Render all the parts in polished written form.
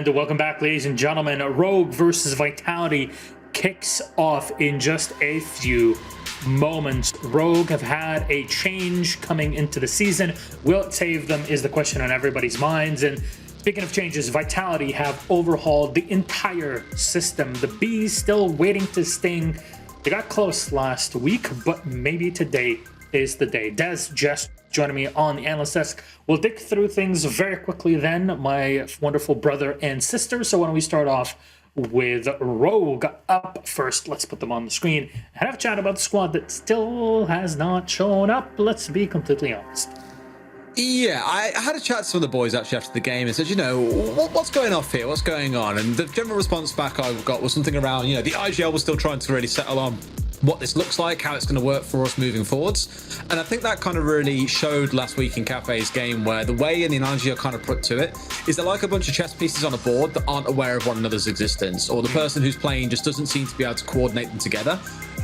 And welcome back, ladies and gentlemen. Rogue versus Vitality kicks off in just a few moments. Rogue have had a change coming into the season. Will it save them is the question on everybody's minds. And speaking of changes, Vitality have overhauled the entire system. The Bees still waiting to sting. They got close last week, but maybe today is the day. Des just joining me on the analyst desk. We'll dig through things very quickly then, my wonderful brother and sister. So why don't we start off with Rogue up first. Let's put them on the screen and have a chat about the squad that still has not shown up. Let's be completely honest. Yeah, I had a chat to some of the boys actually after the game and said, what's going off here? What's going on? And the general response back I got was something around, the IGL was still trying to really settle on what this looks like, how it's going to work for us moving forwards. And I think that kind of really showed last week in Cafe's game, where the way and the analogy I kind of put to it is they're like a bunch of chess pieces on a board that aren't aware of one another's existence, or the person who's playing just doesn't seem to be able to coordinate them together.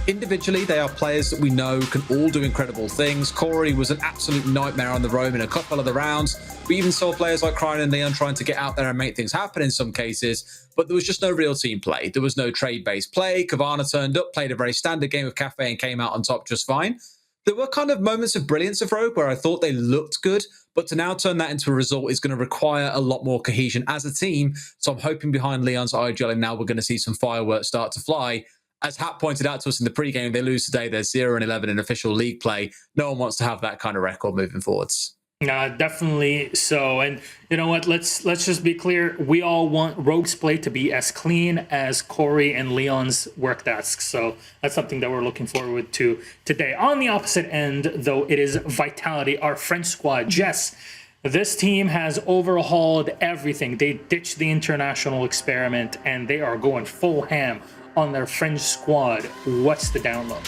Individually, they are players that we know can all do incredible things. Corey was an absolute nightmare on the roam in a couple of the rounds. We even saw players like Cryan and Leon trying to get out there and make things happen in some cases, but there was just no real team play. There was no trade-based play. Kavana turned up, played a very standard game of Cafe and came out on top just fine. There were kind of moments of brilliance of Rogue where I thought they looked good, but to now turn that into a result is going to require a lot more cohesion as a team. So I'm hoping behind Leon's IGL and now we're going to see some fireworks start to fly. As Hat pointed out to us in the pregame, they lose today. They're 0-11 in official league play. No one wants to have that kind of record moving forwards. Definitely so. And you know what? Let's just be clear. We all want Rogue's play to be as clean as Corey and Leon's work desks. So that's something that we're looking forward to today. On the opposite end, though, it is Vitality, our French squad. Jess, this team has overhauled everything. They ditched the international experiment and they are going full ham on their French squad. What's the download?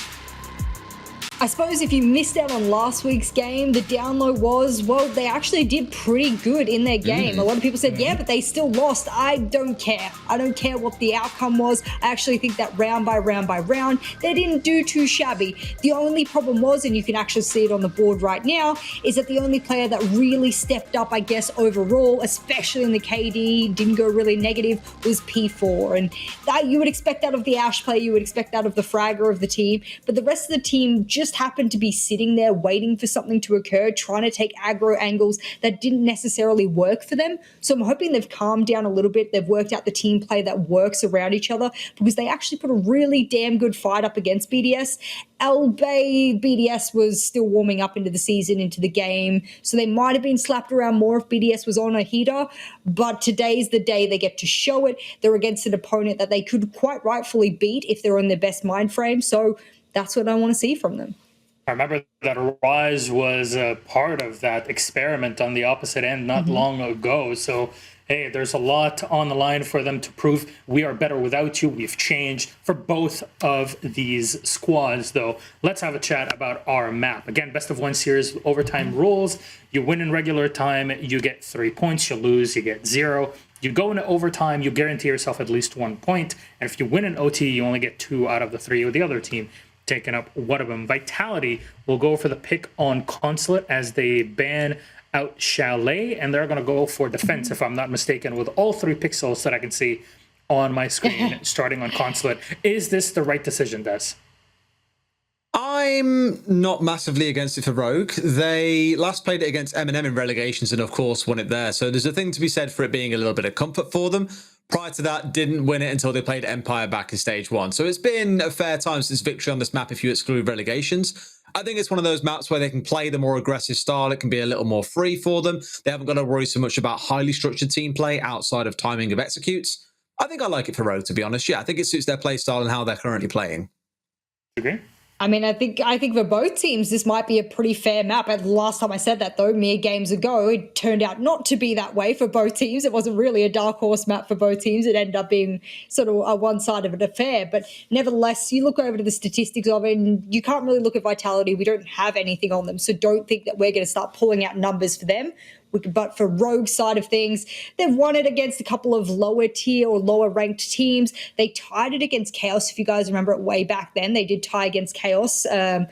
I suppose if you missed out on last week's game, the download was, well, they actually did pretty good in their game. A lot of people said, yeah, but they still lost. I don't care. I don't care what the outcome was. I actually think that round by round, they didn't do too shabby. The only problem was, and you can actually see it on the board right now, is that the only player that really stepped up, I guess, overall, especially in the KD, didn't go really negative, was P4. And that you would expect out of the Ash player, you would expect out of the fragger of the team, but the rest of the team just happened to be sitting there waiting for something to occur, trying to take aggro angles that didn't necessarily work for them. So I'm hoping they've calmed down a little bit. They've worked out the team play that works around each other, because they actually put a really damn good fight up against BDS. Albeit BDS was still warming up into the season, into the game, so they might have been slapped around more if BDS was on a heater, but today's the day they get to show it. They're against an opponent that they could quite rightfully beat if they're on their best mind frame, so that's what I want to see from them. I remember that Rise was a part of that experiment on the opposite end not long ago. So, hey, there's a lot on the line for them to prove we are better without you. We've changed for both of these squads, though. Let's have a chat about our map. Again, best of one series, overtime rules. You win in regular time, you get 3 points. You lose, you get 0. You go into overtime, you guarantee yourself at least 1 point. And if you win in OT, you only get 2 out of the 3 with the other team taking up one of them. Vitality will go for the pick on Consulate as they ban out Chalet, and they're going to go for defense, if I'm not mistaken, with all 3 pixels that I can see on my screen starting on Consulate. Is this the right decision, Des? I'm not massively against it for Rogue. They last played it against M&M in relegations and, of course, won it there. So there's a thing to be said for it being a little bit of comfort for them. Prior to that, didn't win it until they played Empire back in stage 1. So it's been a fair time since victory on this map if you exclude relegations. I think it's one of those maps where they can play the more aggressive style. It can be a little more free for them. They haven't got to worry so much about highly structured team play outside of timing of executes. I think I like it for Rogue, to be honest. Yeah, I think it suits their play style and how they're currently playing. Okay. I mean, I think for both teams, this might be a pretty fair map. And the last time I said that, though, mere games ago, it turned out not to be that way for both teams. It wasn't really a dark horse map for both teams. It ended up being sort of a one-sided affair. But nevertheless, you look over to the statistics of it, and you can't really look at Vitality. We don't have anything on them. So don't think that we're going to start pulling out numbers for them. But for Rogue's side of things, they've won it against a couple of lower tier or lower ranked teams. They tied it against Chaos. If you guys remember it way back then, they did tie against Chaos a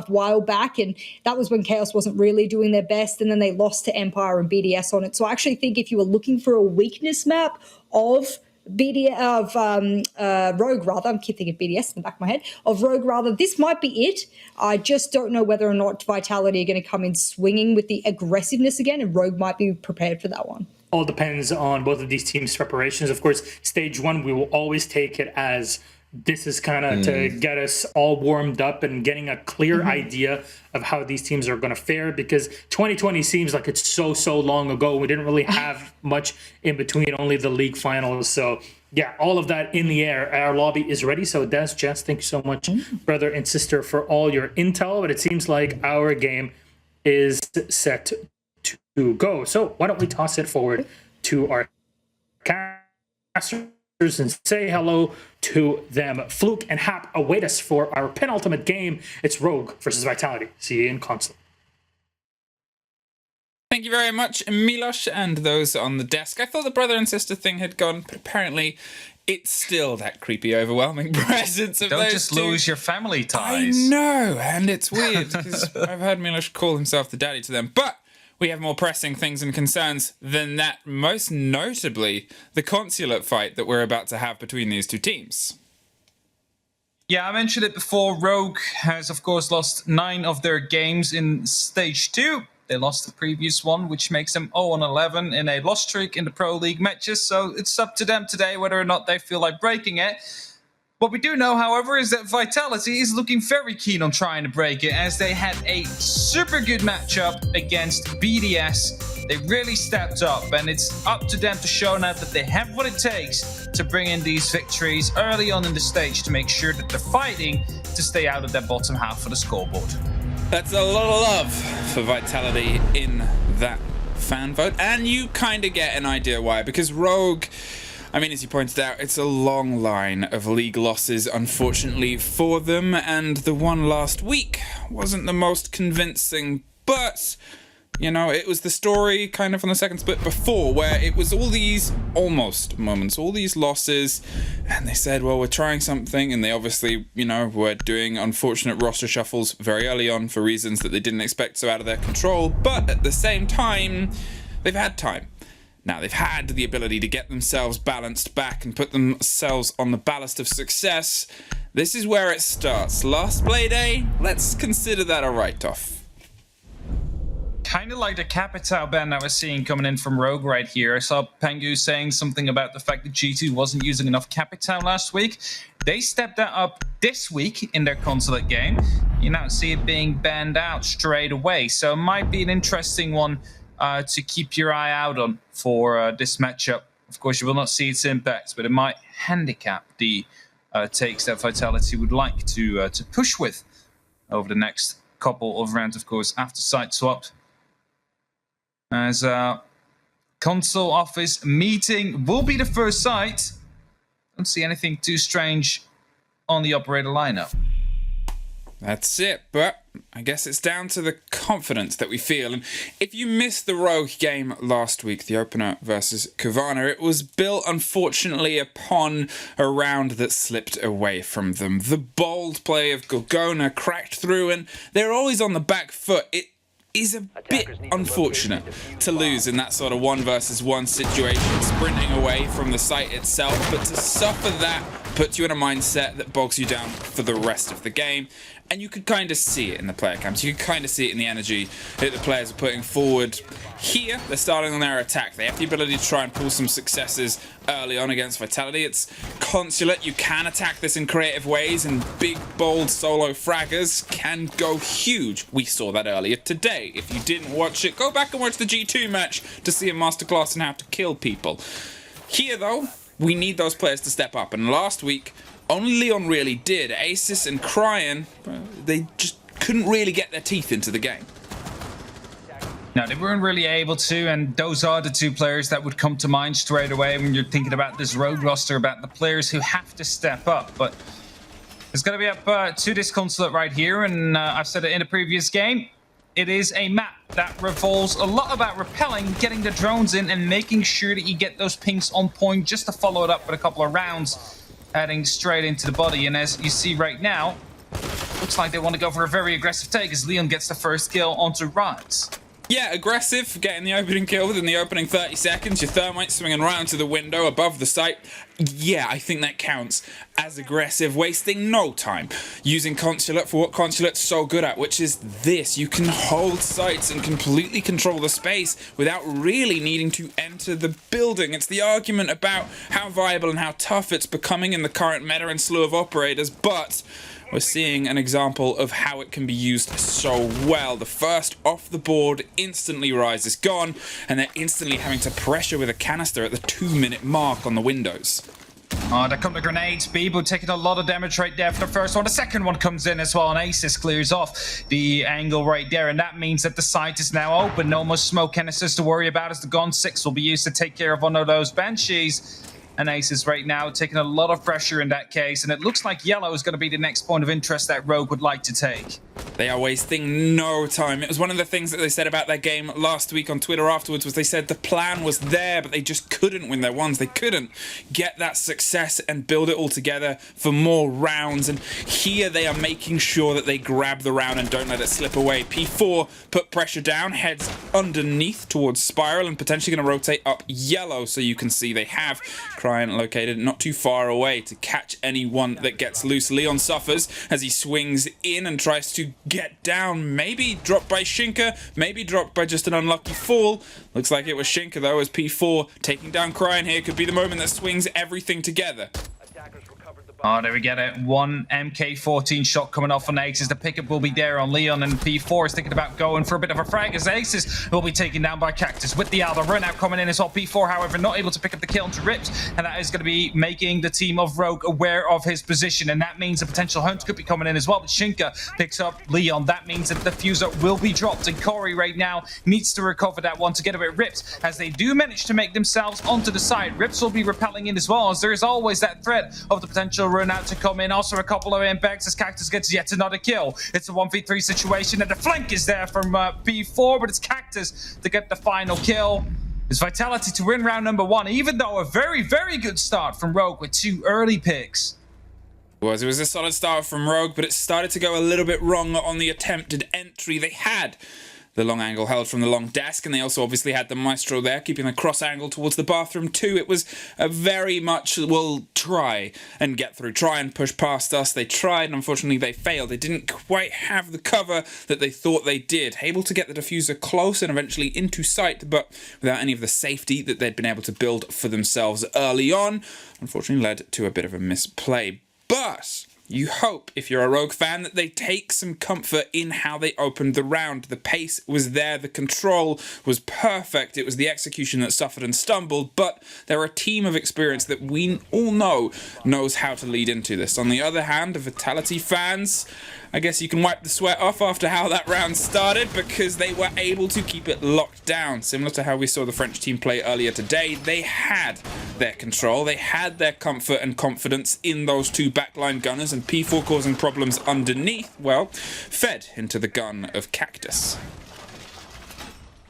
while back. And that was when Chaos wasn't really doing their best. And then they lost to Empire and BDS on it. So I actually think if you were looking for a weakness map of Rogue rather. I keep thinking BDS in the back of my head. Of Rogue rather. This might be it. I just don't know whether or not Vitality are going to come in swinging with the aggressiveness again, and Rogue might be prepared for that one. All depends on both of these teams' preparations. Of course, stage one, we will always take it as this is kind of to get us all warmed up and getting a clear idea of how these teams are going to fare, because 2020 seems like it's so long ago. We didn't really have much in between, only the league finals. So yeah, all of that in the air. Our lobby is ready. So Des, Jess, thank you so much, brother and sister, for all your intel. But it seems like our game is set to go. So why don't we toss it forward to our casters and say hello to them. Fluke and Hap await us for our penultimate game. It's Rogue versus Vitality. See you in console. Thank you very much, Milos, and those on the desk. I thought the brother and sister thing had gone, but apparently it's still that creepy, overwhelming presence of Don't those just two. lose your family ties. I know, and it's weird, because I've heard Milos call himself the daddy to them, but we have more pressing things and concerns than that, most notably the consulate fight that we're about to have between these two teams. Yeah, I mentioned it before. Rogue has, of course, lost 9 of their games in Stage 2. They lost the previous one, which makes them 0-11 in a loss streak in the Pro League matches. So it's up to them today whether or not they feel like breaking it. What we do know, however, is that Vitality is looking very keen on trying to break it, as they had a super good matchup against BDS. They really stepped up, and it's up to them to show now that they have what it takes to bring in these victories early on in the stage to make sure that they're fighting to stay out of that bottom half of the scoreboard. That's a lot of love for Vitality in that fan vote, and you kind of get an idea why, because Rogue, I mean, as you pointed out, it's a long line of league losses, unfortunately, for them, and the one last week wasn't the most convincing, but, you know, it was the story kind of on the second split before, where it was all these almost moments, all these losses, and they said, well, we're trying something, and they obviously, you know, were doing unfortunate roster shuffles very early on for reasons that they didn't expect, so out of their control, but at the same time, they've had time. Now, they've had the ability to get themselves balanced back and put themselves on the ballast of success. This is where it starts. Last Playday, let's consider that a write-off. Kind of like the Capital ban I was seeing coming in from Rogue right here. I saw Pengu saying something about the fact that G2 wasn't using enough Capital last week. They stepped that up this week in their consulate game. You now see it being banned out straight away. So it might be an interesting one to keep your eye out on for this matchup. Of course, you will not see its impact, but it might handicap the takes that Vitality would like to push with over the next couple of rounds, of course, after site swap. As console office meeting will be the first site. Don't see anything too strange on the operator lineup. That's it, but I guess it's down to the confidence that we feel. And if you missed the Rogue game last week, the opener versus Kavana, it was built, unfortunately, upon a round that slipped away from them. The bold play of Gorgona cracked through, and they're always on the back foot. It is a bit unfortunate to lose in that sort of 1-versus-1 situation, sprinting away from the site itself, but to suffer that puts you in a mindset that bogs you down for the rest of the game. And you could kind of see it in the player camps. You could kind of see it in the energy that the players are putting forward. Here, they're starting on their attack. They have the ability to try and pull some successes early on against Vitality. It's consulate. You can attack this in creative ways, and big, bold solo fraggers can go huge. We saw that earlier today. If you didn't watch it, go back and watch the G2 match to see a masterclass in how to kill people. Here, though, we need those players to step up. And last week, only Leon really did. Asis and Cryan, they just couldn't really get their teeth into the game. No, they weren't really able to, and those are the two players that would come to mind straight away when you're thinking about this Rogue roster, about the players who have to step up. But it's going to be up to this consulate right here, and I've said it in a previous game. It is a map that revolves a lot about repelling, getting the drones in, and making sure that you get those pings on point just to follow it up with a couple of rounds, heading straight into the body. And as you see right now, looks like they want to go for a very aggressive take as Leon gets the first kill onto Rise. Yeah, aggressive, getting the opening kill within the opening 30 seconds. Your thermite swinging right onto the window above the site. Yeah, I think that counts as aggressive, wasting no time using Consulate for what Consulate's so good at, which is this. You can hold sites and completely control the space without really needing to enter the building. It's the argument about how viable and how tough it's becoming in the current meta and slew of operators, but we're seeing an example of how it can be used so well. The first off the board instantly Rise is gone, and they're instantly having to pressure with a canister at the 2-minute mark on the windows. Oh, there come the grenades. Bibu taking a lot of damage right there for the first one. The second one comes in as well, and Aces clears off the angle right there, and that means that the site is now open. No more smoke canisters to worry about, as the Gon 6 will be used to take care of one of those Banshees. And Aces right now taking a lot of pressure in that case, and it looks like Yellow is going to be the next point of interest that Rogue would like to take. They are wasting no time. It was one of the things that they said about their game last week on Twitter afterwards, was they said the plan was there, but they just couldn't win their ones. They couldn't get that success and build it all together for more rounds. And here they are making sure that they grab the round and don't let it slip away. P4 put pressure down, heads underneath towards Spiral, and potentially going to rotate up Yellow. So you can see they have Cryan located not too far away to catch anyone that gets loose. Leon suffers as he swings in and tries to get down, maybe dropped by Shinka, maybe dropped by just an unlucky fall. Looks like it was Shinka though, as P4 taking down Cryan here could be the moment that swings everything together. Oh, there we get it. One MK14 shot coming off on Aces. The pickup will be there on Leon, and P4 is thinking about going for a bit of a frag, as Aces will be taken down by Cactus with the Alba run out coming in as well. P4, however, not able to pick up the kill onto Rips, and that is going to be making the team of Rogue aware of his position, and that means a potential hunt could be coming in as well. But Shinka picks up Leon. That means that the diffuser will be dropped, and Corey right now needs to recover that one together with Rips, as they do manage to make themselves onto the side. Rips will be repelling in as well, as there is always that threat of the potential run out to come in. Also a couple of impacts as Cactus gets yet another kill. It's a 1v3 situation, and the flank is there from P4, but it's Cactus to get the final kill. It's Vitality to win round number 1, even though a very, very good start from Rogue with 2 early picks. It was a solid start from Rogue, but it started to go a little bit wrong on the attempted entry. They had the long angle held from the long desk, and they also obviously had the Maestro there, keeping the cross angle towards the bathroom too. It was a very much, we'll try and get through, try and push past us. They tried, and unfortunately they failed. They didn't quite have the cover that they thought they did. Able to get the diffuser close and eventually into sight, but without any of the safety that they'd been able to build for themselves early on. Unfortunately led to a bit of a misplay. But you hope, if you're a Rogue fan, that they take some comfort in how they opened the round. The pace was there, the control was perfect, it was the execution that suffered and stumbled, but they're a team of experience that we all know knows how to lead into this. On the other hand, the Vitality fans, I guess you can wipe the sweat off after how that round started, because they were able to keep it locked down. Similar to how we saw the French team play earlier today, they had their control, they had their comfort and confidence in those 2 backline gunners, and P4 causing problems underneath, well, fed into the gun of Cactus.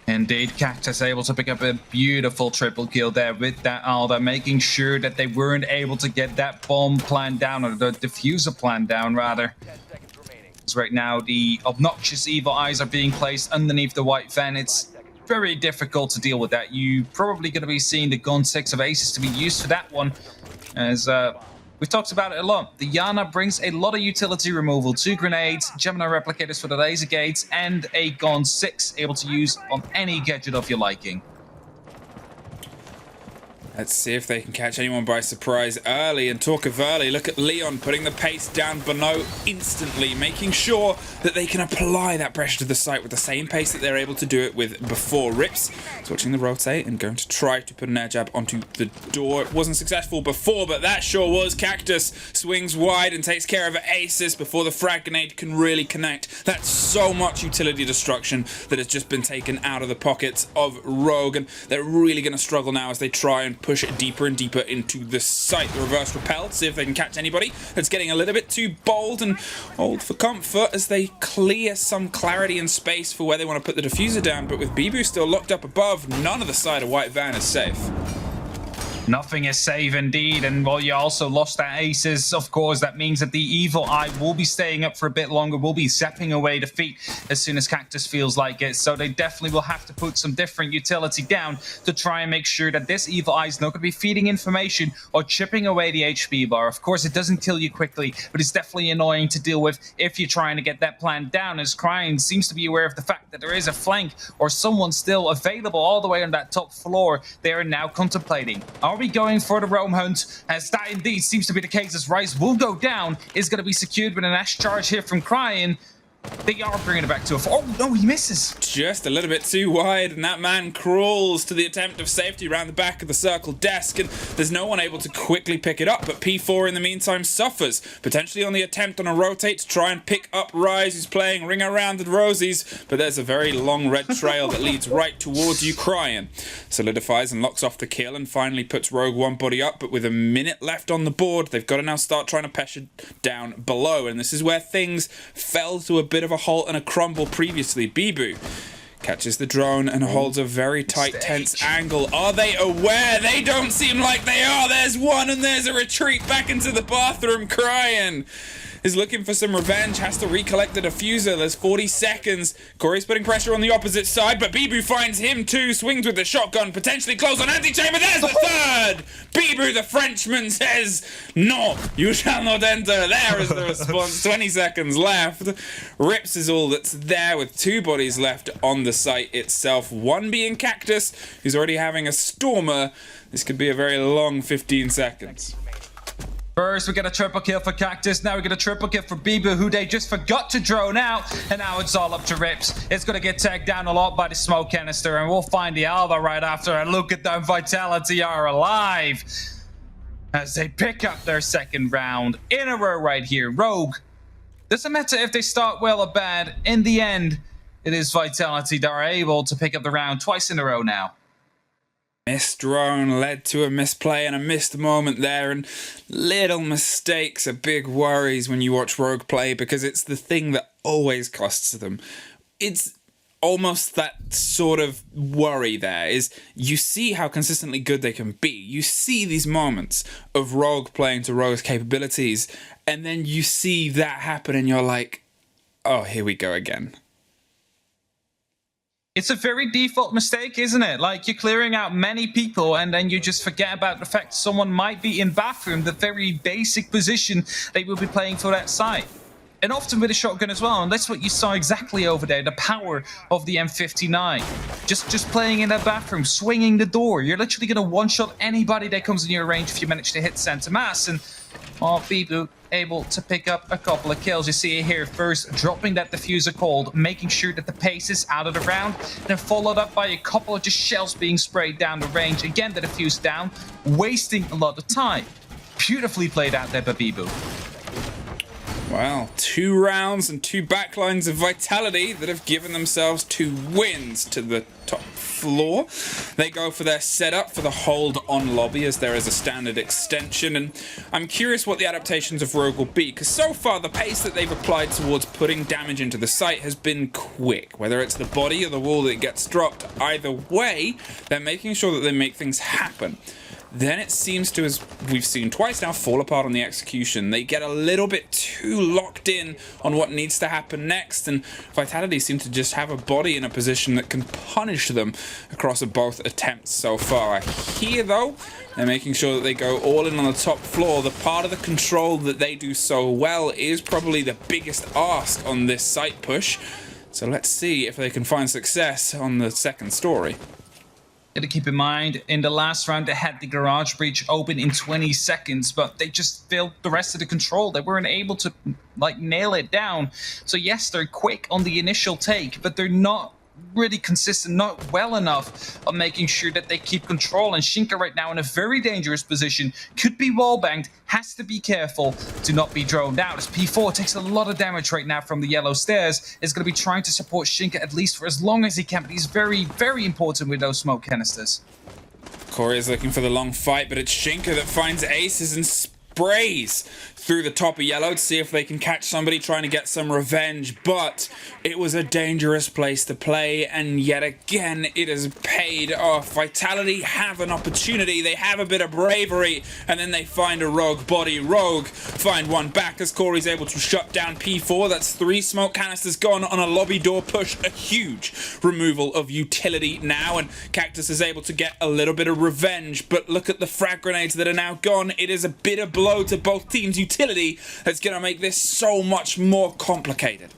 Indeed, Cactus able to pick up a beautiful triple kill there with that Alda, making sure that they weren't able to get that bomb plan down, or the diffuser plan down, rather. Right now, the obnoxious evil eyes are being placed underneath the white fan. It's very difficult to deal with that. You're probably going to be seeing the Gun 6 of Aces to be used for that one, as we've talked about it a lot. The Yana brings a lot of utility removal, 2 grenades, Gemini replicators for the laser gates, and a Gun 6 able to use on any gadget of your liking. Let's see if they can catch anyone by surprise early. And talk of early, look at Leon putting the pace down Bono instantly, making sure that they can apply that pressure to the site with the same pace that they're able to do it with before. Rips is watching the rotate and going to try to put an air jab onto the door. It wasn't successful before, but that sure was. Cactus swings wide and takes care of Aces before the frag grenade can really connect. That's so much utility destruction that has just been taken out of the pockets of Rogue, and they're really going to struggle now as they try and push it deeper and deeper into the site. The reverse repel, see if they can catch anybody. It's getting a little bit too bold and old for comfort as they clear some clarity and space for where they want to put the diffuser down, but with Bibu still locked up above, none of the side of white van is safe. Nothing is safe indeed, and while you also lost that aces, of course, that means that the Evil Eye will be staying up for a bit longer, will be zapping away defeat as soon as Cactus feels like it, so they definitely will have to put some different utility down to try and make sure that this Evil Eye is not going to be feeding information or chipping away the HP bar. Of course, it doesn't kill you quickly, but it's definitely annoying to deal with if you're trying to get that plan down, as Cryan seems to be aware of the fact that there is a flank or someone still available all the way on that top floor. They are now contemplating. Are we going for the roam hunt? As that indeed seems to be the case, as Rice will go down, is going to be secured with an Ash charge here from Cryan. They are bringing it back to a... Oh, no, he misses. Just a little bit too wide, and that man crawls to the attempt of safety around the back of the circle desk, and there's no one able to quickly pick it up, but P4 in the meantime suffers, potentially on the attempt on a rotate to try and pick up Rise, who's playing Ring Around the Rosies, but there's a very long red trail that leads right towards you. Cryan solidifies and locks off the kill, and finally puts Rogue one body up, but with a minute left on the board, they've got to now start trying to pressure down below, and this is where things fell to a bit of a halt and a crumble previously. Bibu catches the drone and holds a very tight, tense angle. Are they aware? They don't seem like they are. There's one, and there's a retreat back into the bathroom. Cryan is looking for some revenge, has to recollect the diffuser. There's 40 seconds. Corey's putting pressure on the opposite side, but Bibu finds him too, swings with the shotgun, potentially close on Anti-Chamber. There's the third! Bibu, the Frenchman, says, no, you shall not enter. There is the response. 20 seconds left. Rips is all that's there, with 2 bodies left on the site itself. One being Cactus, who's already having a Stormer. This could be a very long 15 seconds. First, we get a triple kill for Cactus. Now we get a triple kill for Bibu, who they just forgot to drone out. And now it's all up to Rips. It's going to get tagged down a lot by the smoke canister. And we'll find the Alba right after. And look at them. Vitality are alive as they pick up their second round in a row right here. Rogue, doesn't matter if they start well or bad. In the end, it is Vitality that are able to pick up the round twice in a row now. Missed drone led to a misplay and a missed moment there, and little mistakes are big worries when you watch Rogue play, because it's the thing that always costs them. It's almost that sort of worry there, is you see how consistently good they can be. You see these moments of Rogue playing to Rogue's capabilities, and then you see that happen and you're like, oh, here we go again. It's a very default mistake, isn't it? Like, you're clearing out many people and then you just forget about the fact someone might be in bathroom, the very basic position they will be playing for that site. And often with a shotgun as well, and that's what you saw exactly over there, the power of the M59. Just playing in that bathroom, swinging the door. You're literally going to one-shot anybody that comes in your range if you manage to hit center mass. And Bibu able to pick up a couple of kills. You see it here first, dropping that diffuser cold, making sure that the pace is out of the round, then followed up by a couple of just shells being sprayed down the range. Again, the diffuse down, wasting a lot of time. Beautifully played out there by Bibu. Well, 2 rounds and 2 backlines of Vitality that have given themselves 2 wins to the top floor. They go for their setup for the hold on lobby, as there is a standard extension, and I'm curious what the adaptations of Rogue will be, because so far the pace that they've applied towards putting damage into the site has been quick. Whether it's the body or the wall that gets dropped, either way, they're making sure that they make things happen. Then it seems to, as we've seen twice now, fall apart on the execution. They get a little bit too locked in on what needs to happen next, and Vitality seem to just have a body in a position that can punish them across both attempts so far. Here, though, they're making sure that they go all in on the top floor. The part of the control that they do so well is probably the biggest ask on this site push. So let's see if they can find success on the second story. Got to keep in mind, in the last round, they had the garage breach open in 20 seconds, but they just failed the rest of the control. They weren't able to, nail it down. So yes, they're quick on the initial take, but they're not really consistent, not well enough on making sure that they keep control. And Shinka right now in a very dangerous position, could be wallbanged, has to be careful to not be droned out, as P4 takes a lot of damage right now from the yellow stairs. Is going to be trying to support Shinka at least for as long as he can, but he's very, very important with those smoke canisters. Corey is looking for the long fight, but it's Shinka that finds aces and sprays through the top of yellow to see if they can catch somebody trying to get some revenge, but it was a dangerous place to play, and yet again it has paid off. Vitality have an opportunity, they have a bit of bravery, and then they find a Rogue body. Rogue find one back as Corey's able to shut down P4. That's 3 smoke canisters gone on a lobby door push, a huge removal of utility now, and Cactus is able to get a little bit of revenge, but look at the frag grenades that are now gone. It is a bitter blow to both teams' utility that's going to make this so much more complicated.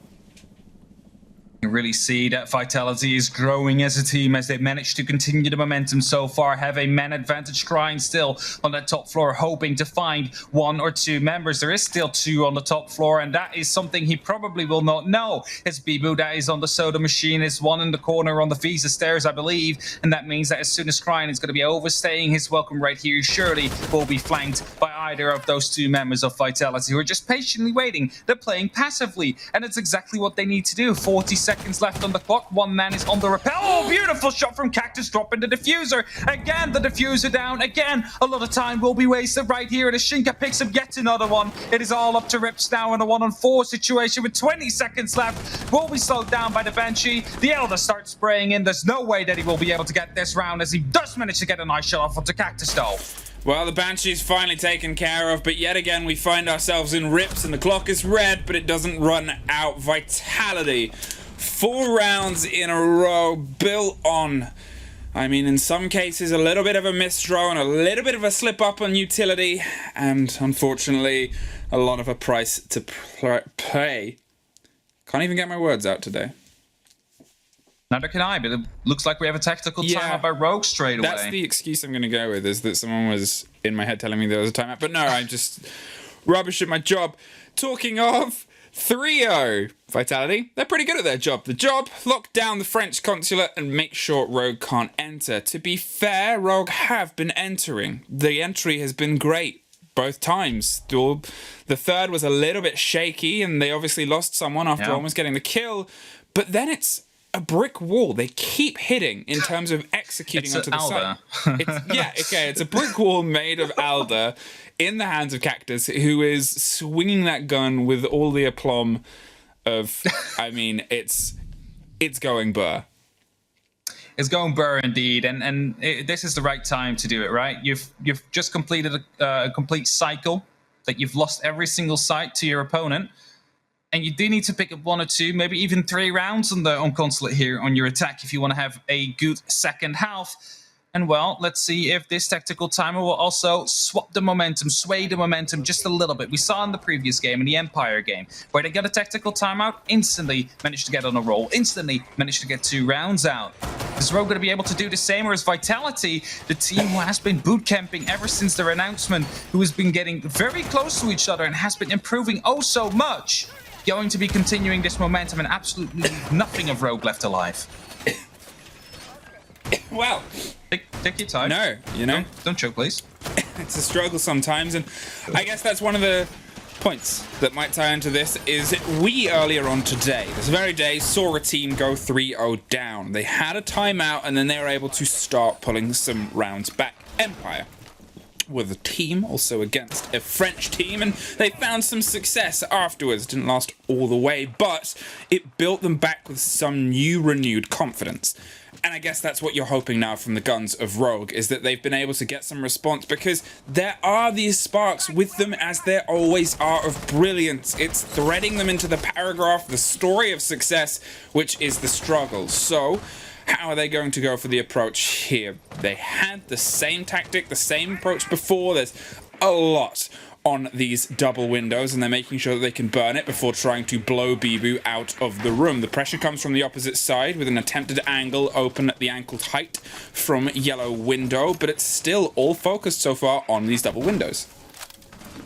You really see that Vitality is growing as a team as they manage to continue the momentum so far, have a man advantage crying still on that top floor, hoping to find 1 or 2 members. There is still 2 on the top floor, and that is something he probably will not know. It's Bibu that is on the soda machine, is one in the corner on the Visa stairs, I believe, and that means that as soon as Crying is going to be overstaying his welcome right here, surely will be flanked by either of those 2 members of Vitality who are just patiently waiting. They're playing passively, and it's exactly what they need to do. 40 seconds left on the clock. 1 man is on the rappel. Oh, beautiful shot from Cactus, dropping the diffuser. Again, the diffuser down. Again, a lot of time will be wasted right here, and Shinka picks up yet another one. It is all up to Rips now in a 1-on-4 situation with 20 seconds left. Will be slowed down by the Banshee. The Elder starts spraying in. There's no way that he will be able to get this round, as he does manage to get a nice shot off onto Cactus though. Well, the Banshee's finally taken care of, but yet again we find ourselves in Rips, and the clock is red, but it doesn't run out. Vitality, 4 rounds in a row, built on, I mean, in some cases, a little bit of a misdraw and a little bit of a slip up on utility, and unfortunately, a lot of a price to pay. Can't even get my words out today. Neither can I, but it looks like we have a tactical timeout by Rogue straight away. That's the excuse I'm going to go with, is that someone was in my head telling me there was a timeout. But no, I'm just rubbish at my job. Talking of 3-0 Vitality, they're pretty good at their job. The job, lock down the French consulate and make sure Rogue can't enter. To be fair, Rogue have been entering. The entry has been great both times. The third was a little bit shaky, and they obviously lost someone after almost getting the kill. But then it's a brick wall. They keep hitting in terms of executing onto the side. It's a brick wall made of Alder in the hands of Cactus, who is swinging that gun with all the aplomb of, I mean, it's going burr. It's going burr indeed, and this is the right time to do it, right? You've just completed a complete cycle, that you've lost every single site to your opponent. And you do need to pick up 1 or 2, maybe even 3 rounds on Consulate here on your attack if you want to have a good second half. And well, let's see if this tactical timer will also swap the momentum, sway the momentum just a little bit. We saw in the previous game, in the Empire game, where they got a tactical timeout, instantly managed to get on a roll, instantly managed to get 2 rounds out. Is Rogue going to be able to do the same, or is Vitality, the team who has been boot camping ever since their announcement, who has been getting very close to each other and has been improving oh so much, going to be continuing this momentum and absolutely nothing of Rogue left alive? Well, take your time. No, you know. Don't choke, please. It's a struggle sometimes, and I guess that's one of the points that might tie into this, is we earlier on today, this very day, saw a team go 3-0 down. They had a timeout, and then they were able to start pulling some rounds back. Empire with a team also against a French team, and they found some success afterwards. Didn't last all the way, but it built them back with some new renewed confidence. And I guess that's what you're hoping now from the guns of Rogue, is that they've been able to get some response, because there are these sparks with them, as there always are, of brilliance. It's threading them into the paragraph, the story of success, which is the struggle. So how are they going to go for the approach here? They had the same tactic, the same approach before. There's a lot on these double windows, and they're making sure that they can burn it before trying to blow Bibu out of the room. The pressure comes from the opposite side with an attempted angle open at the ankle height from yellow window, but it's still all focused so far on these double windows.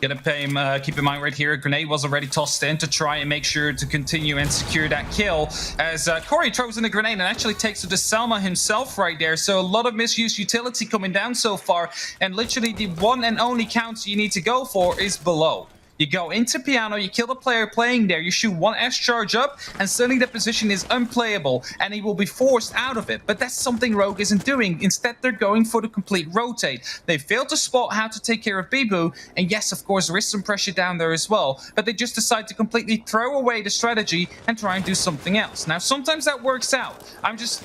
Gonna pay him, keep in mind right here, a grenade was already tossed in to try and make sure to continue and secure that kill, as Corey throws in the grenade and actually takes to the Selma himself right there. So a lot of misused utility coming down so far, and literally the one and only counter you need to go for is below. You go into Piano, you kill the player playing there, you shoot one S charge up, and suddenly the position is unplayable, and he will be forced out of it. But that's something Rogue isn't doing. Instead, they're going for the complete rotate. They failed to spot how to take care of Bibu, and yes, of course, there is some pressure down there as well, but they just decide to completely throw away the strategy and try and do something else. Now, sometimes that works out. I'm just,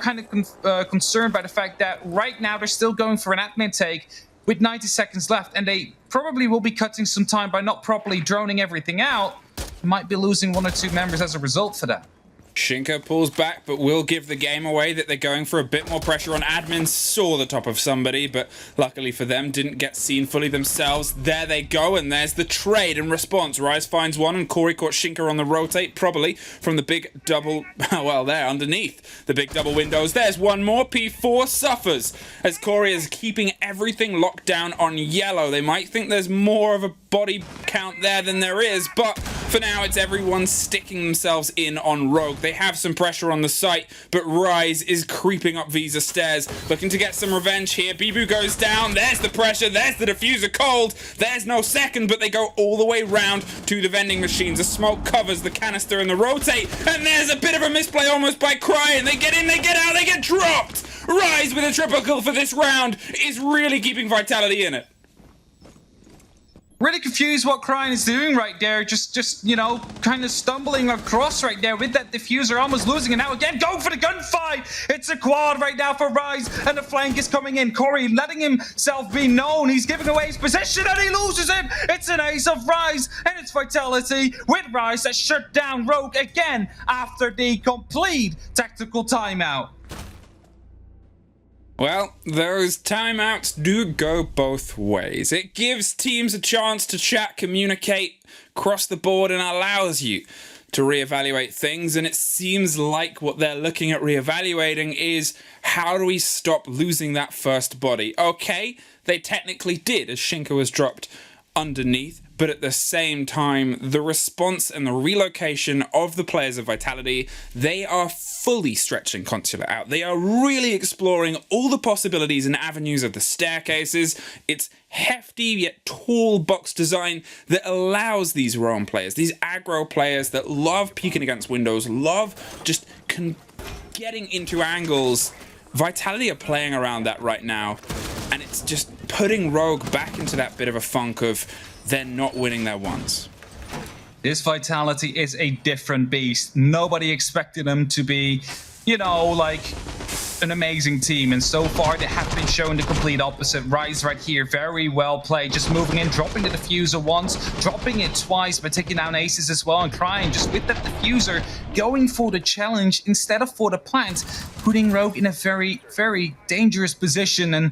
kind of concerned by the fact that right now they're still going for an admin take with 90 seconds left, and they probably will be cutting some time by not properly droning everything out. Might be losing 1 or 2 members as a result for that. Shinka pulls back, but will give the game away that they're going for a bit more pressure on admin. Saw the top of somebody, but luckily for them, didn't get seen fully themselves. There they go, and there's the trade in response. Rise finds one, and Corey caught Shinka on the rotate, probably from the big double, well, there, underneath the big double windows. There's one more. P4 suffers, as Corey is keeping everything locked down on yellow. They might think there's more of a body count there than there is, but for now, it's everyone sticking themselves in on Rogue. They have some pressure on the site, but Rise is creeping up Visa stairs, looking to get some revenge here. Bibu goes down. There's the pressure. There's the diffuser cold. There's no second, but they go all the way round to the vending machines. The smoke covers the canister and the rotate, and there's a bit of a misplay almost by Crying. They get in, they get out, they get dropped. Rise with a triple kill for this round is really keeping Vitality in it. Really confused what Crying is doing right there. Just kind of stumbling across right there with that diffuser, almost losing it. Now again, going for the gunfight. It's a quad right now for Rise, and the flank is coming in. Corey letting himself be known. He's giving away his position, and he loses it. It's an ace of Rise, and it's Vitality with Rise that shut down Rogue again after the complete tactical timeout. Well, those timeouts do go both ways. It gives teams a chance to chat, communicate across the board, and allows you to reevaluate things. And it seems like what they're looking at reevaluating is, how do we stop losing that first body? Okay, they technically did, as Shinka was dropped underneath, but at the same time, the response and the relocation of the players of Vitality, they are fully stretching Consular out. They are really exploring all the possibilities and avenues of the staircases. It's hefty yet tall box design that allows these roam players, these aggro players that love peeking against windows, love just getting into angles. Vitality are playing around that right now, and it's just putting Rogue back into that bit of a funk of they're not winning their ones. This Vitality is a different beast. Nobody expected them to be, like an amazing team, and so far they have been showing the complete opposite. Rise right here, very well played, just moving in, dropping the diffuser once, dropping it twice, but taking down aces as well, and Crying just with that diffuser, going for the challenge instead of for the plant, putting Rogue in a very, very dangerous position. And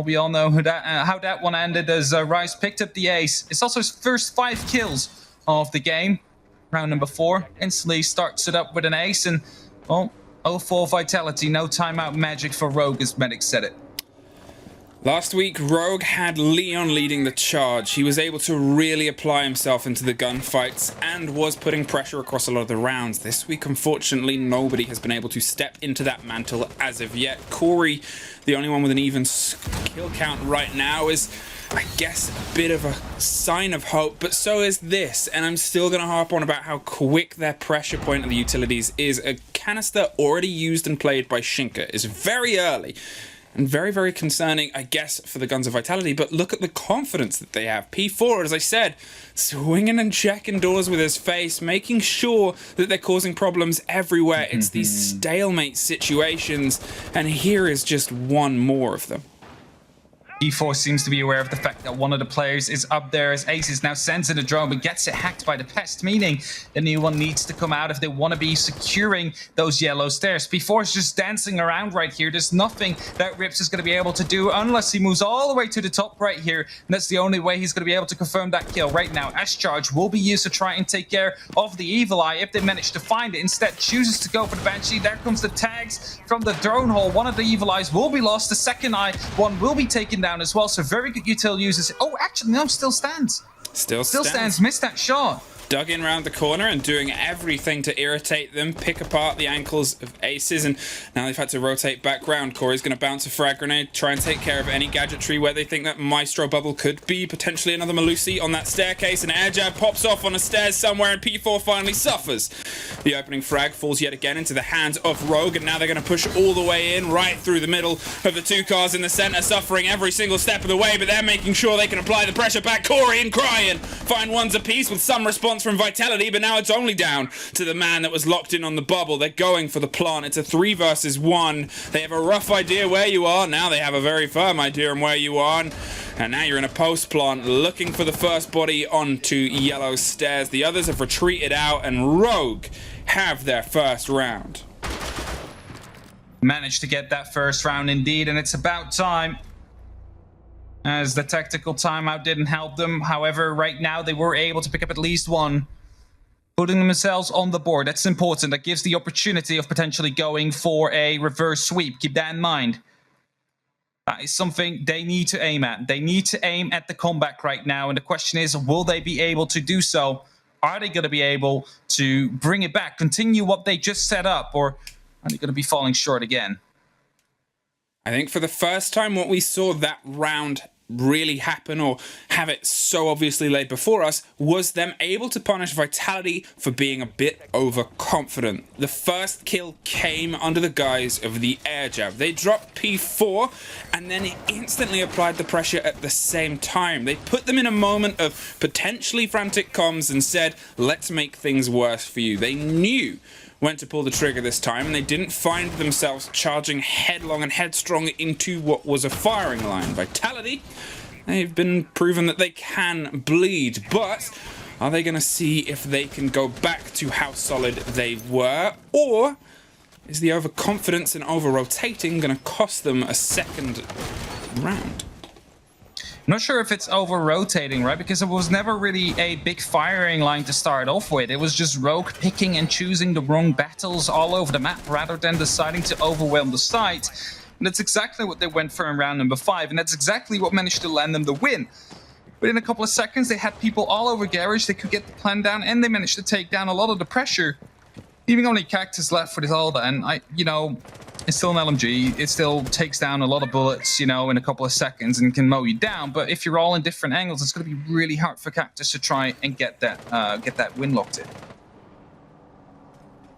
we all know how that one ended, as Rise picked up the ace. It's also his first 5 kills of the game. Round number 4, instantly starts it up with an ace, and 0-4 Vitality, no timeout magic for Rogue, as Medic said it. Last week, Rogue had Leon leading the charge. He was able to really apply himself into the gunfights and was putting pressure across a lot of the rounds. This week, unfortunately, nobody has been able to step into that mantle as of yet. Corey, the only one with an even kill count right now, is, I guess, a bit of a sign of hope, but so is this. And I'm still going to harp on about how quick their pressure point of the utilities is. A canister already used and played by Shinka is very early. And very, very concerning, I guess, for the Guns of Vitality. But look at the confidence that they have. P4, as I said, swinging and checking doors with his face, making sure that they're causing problems everywhere. It's these stalemate situations, and here is just one more of them. P4 seems to be aware of the fact that one of the players is up there, as Aces now sends in a drone but gets it hacked by the pest, meaning the new one needs to come out if they want to be securing those yellow stairs. P4 is just dancing around right here. There's nothing that Rips is going to be able to do unless he moves all the way to the top right here, and that's the only way he's going to be able to confirm that kill right now. S-Charge will be used to try and take care of the Evil Eye if they manage to find it. Instead, chooses to go for the Banshee. There comes the tags from the drone hole. One of the Evil Eyes will be lost. The second eye one will be taken down as well, so very good util users. Oh, actually, no, still stands. Still stands. Missed that shot. dug in round the corner and doing everything to irritate them, pick apart the ankles of aces, and now they've had to rotate back round. Corey's going to bounce a frag grenade, try and take care of any gadgetry where they think that Maestro bubble could be potentially another Melusi on that staircase. An air jab pops off on a stairs somewhere, and P4 finally suffers. The opening frag falls yet again into the hands of Rogue, and now they're going to push all the way in, right through the middle of the two cars in the center, suffering every single step of the way, but they're making sure they can apply the pressure back. Corey and Cryan find ones apiece with some response from Vitality, but now it's only down to the man that was locked in on the bubble. They're going for the plant. It's a 3 versus 1. They have a rough idea where you are. Now they have a very firm idea on where you are. And now you're in a post plant looking for the first body onto yellow stairs. The others have retreated out, and Rogue have their first round. Managed to get that first round indeed, and it's about time, as the tactical timeout didn't help them. However, right now they were able to pick up at least one, putting themselves on the board. That's important. That gives the opportunity of potentially going for a reverse sweep. Keep that in mind. That is something they need to aim at. They need to aim at the comeback right now, and the question is, will they be able to do so? Are they going to be able to bring it back, continue what they just set up, or are they going to be falling short again? I think for the first time what we saw that round really happen, or have it so obviously laid before us, was them able to punish Vitality for being a bit overconfident. The first kill came under the guise of the air jab. They dropped P4 and then instantly applied the pressure at the same time. They put them in a moment of potentially frantic comms and said, let's make things worse for you. They knew when to pull the trigger this time, and they didn't find themselves charging headlong and headstrong into what was a firing line. Vitality, they've been proven that they can bleed, but are they going to see if they can go back to how solid they were, or is the overconfidence and over-rotating going to cost them a second round? I'm not sure if it's over-rotating, right? Because it was never really a big firing line to start off with. It was just Rogue picking and choosing the wrong battles all over the map rather than deciding to overwhelm the site. And that's exactly what they went for in round number 5, and that's exactly what managed to land them the win. Within a couple of seconds, they had people all over Garage. They could get the plan down, and they managed to take down a lot of the pressure. Leaving only Cactus left with his Alda, and it's still an LMG. It still takes down a lot of bullets, in a couple of seconds and can mow you down. But if you're all in different angles, it's going to be really hard for Cactus to try and get that win locked in.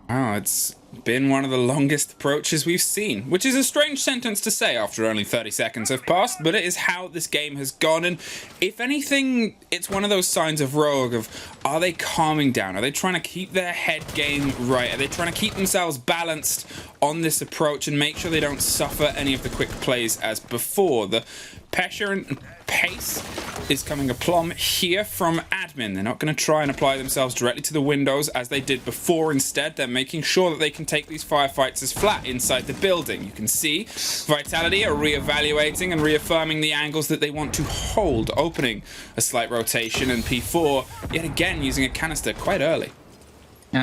Wow, it's been one of the longest approaches we've seen, which is a strange sentence to say after only 30 seconds have passed, but it is how this game has gone, and if anything, it's one of those signs of Rogue of, are they calming down? Are they trying to keep their head game right? Are they trying to keep themselves balanced on this approach and make sure they don't suffer any of the quick plays as before? The pressure and pace is coming aplomb here from admin. They're not going to try and apply themselves directly to the windows as they did before. Instead, they're making sure that they can take these firefights as flat inside the building. You can see Vitality are re-evaluating and reaffirming the angles that they want to hold, opening a slight rotation, and P4 yet again using a canister quite early.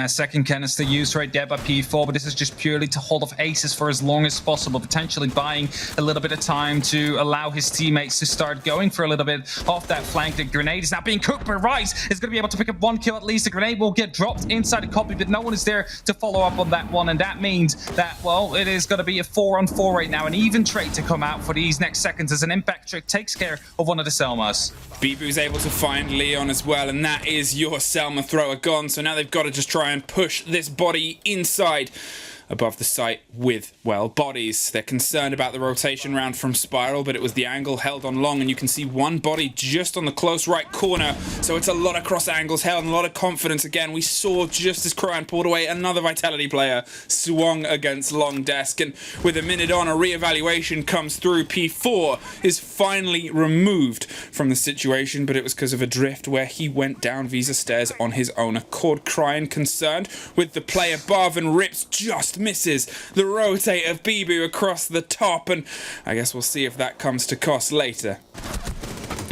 Second canister used right there by P4, but this is just purely to hold off aces for as long as possible, potentially buying a little bit of time to allow his teammates to start going for a little bit off that flank. The grenade is now being cooked, but Rise is going to be able to pick up one kill at least. The grenade will get dropped inside the copy, but no one is there to follow up on that one, and that means that, well, it is going to be a 4-on-4 right now, an even trade to come out for these next seconds as an impact trick takes care of one of the Selmas. Bibu's able to find Leon as well, and that is your Selma thrower gone, so now they've got to just try and push this body inside above the site with, well, bodies. They're concerned about the rotation round from Spiral, but it was the angle held on long, and you can see one body just on the close right corner, so it's a lot of cross angles held and a lot of confidence. Again, we saw just as Cryan pulled away, another Vitality player swung against long desk, and with a minute on, a re-evaluation comes through. P4 is finally removed from the situation, but it was because of a drift where he went down Visa stairs on his own accord. Cryan concerned with the play above, and Rips just misses the rotate of Bibu across the top, and I guess we'll see if that comes to cost later.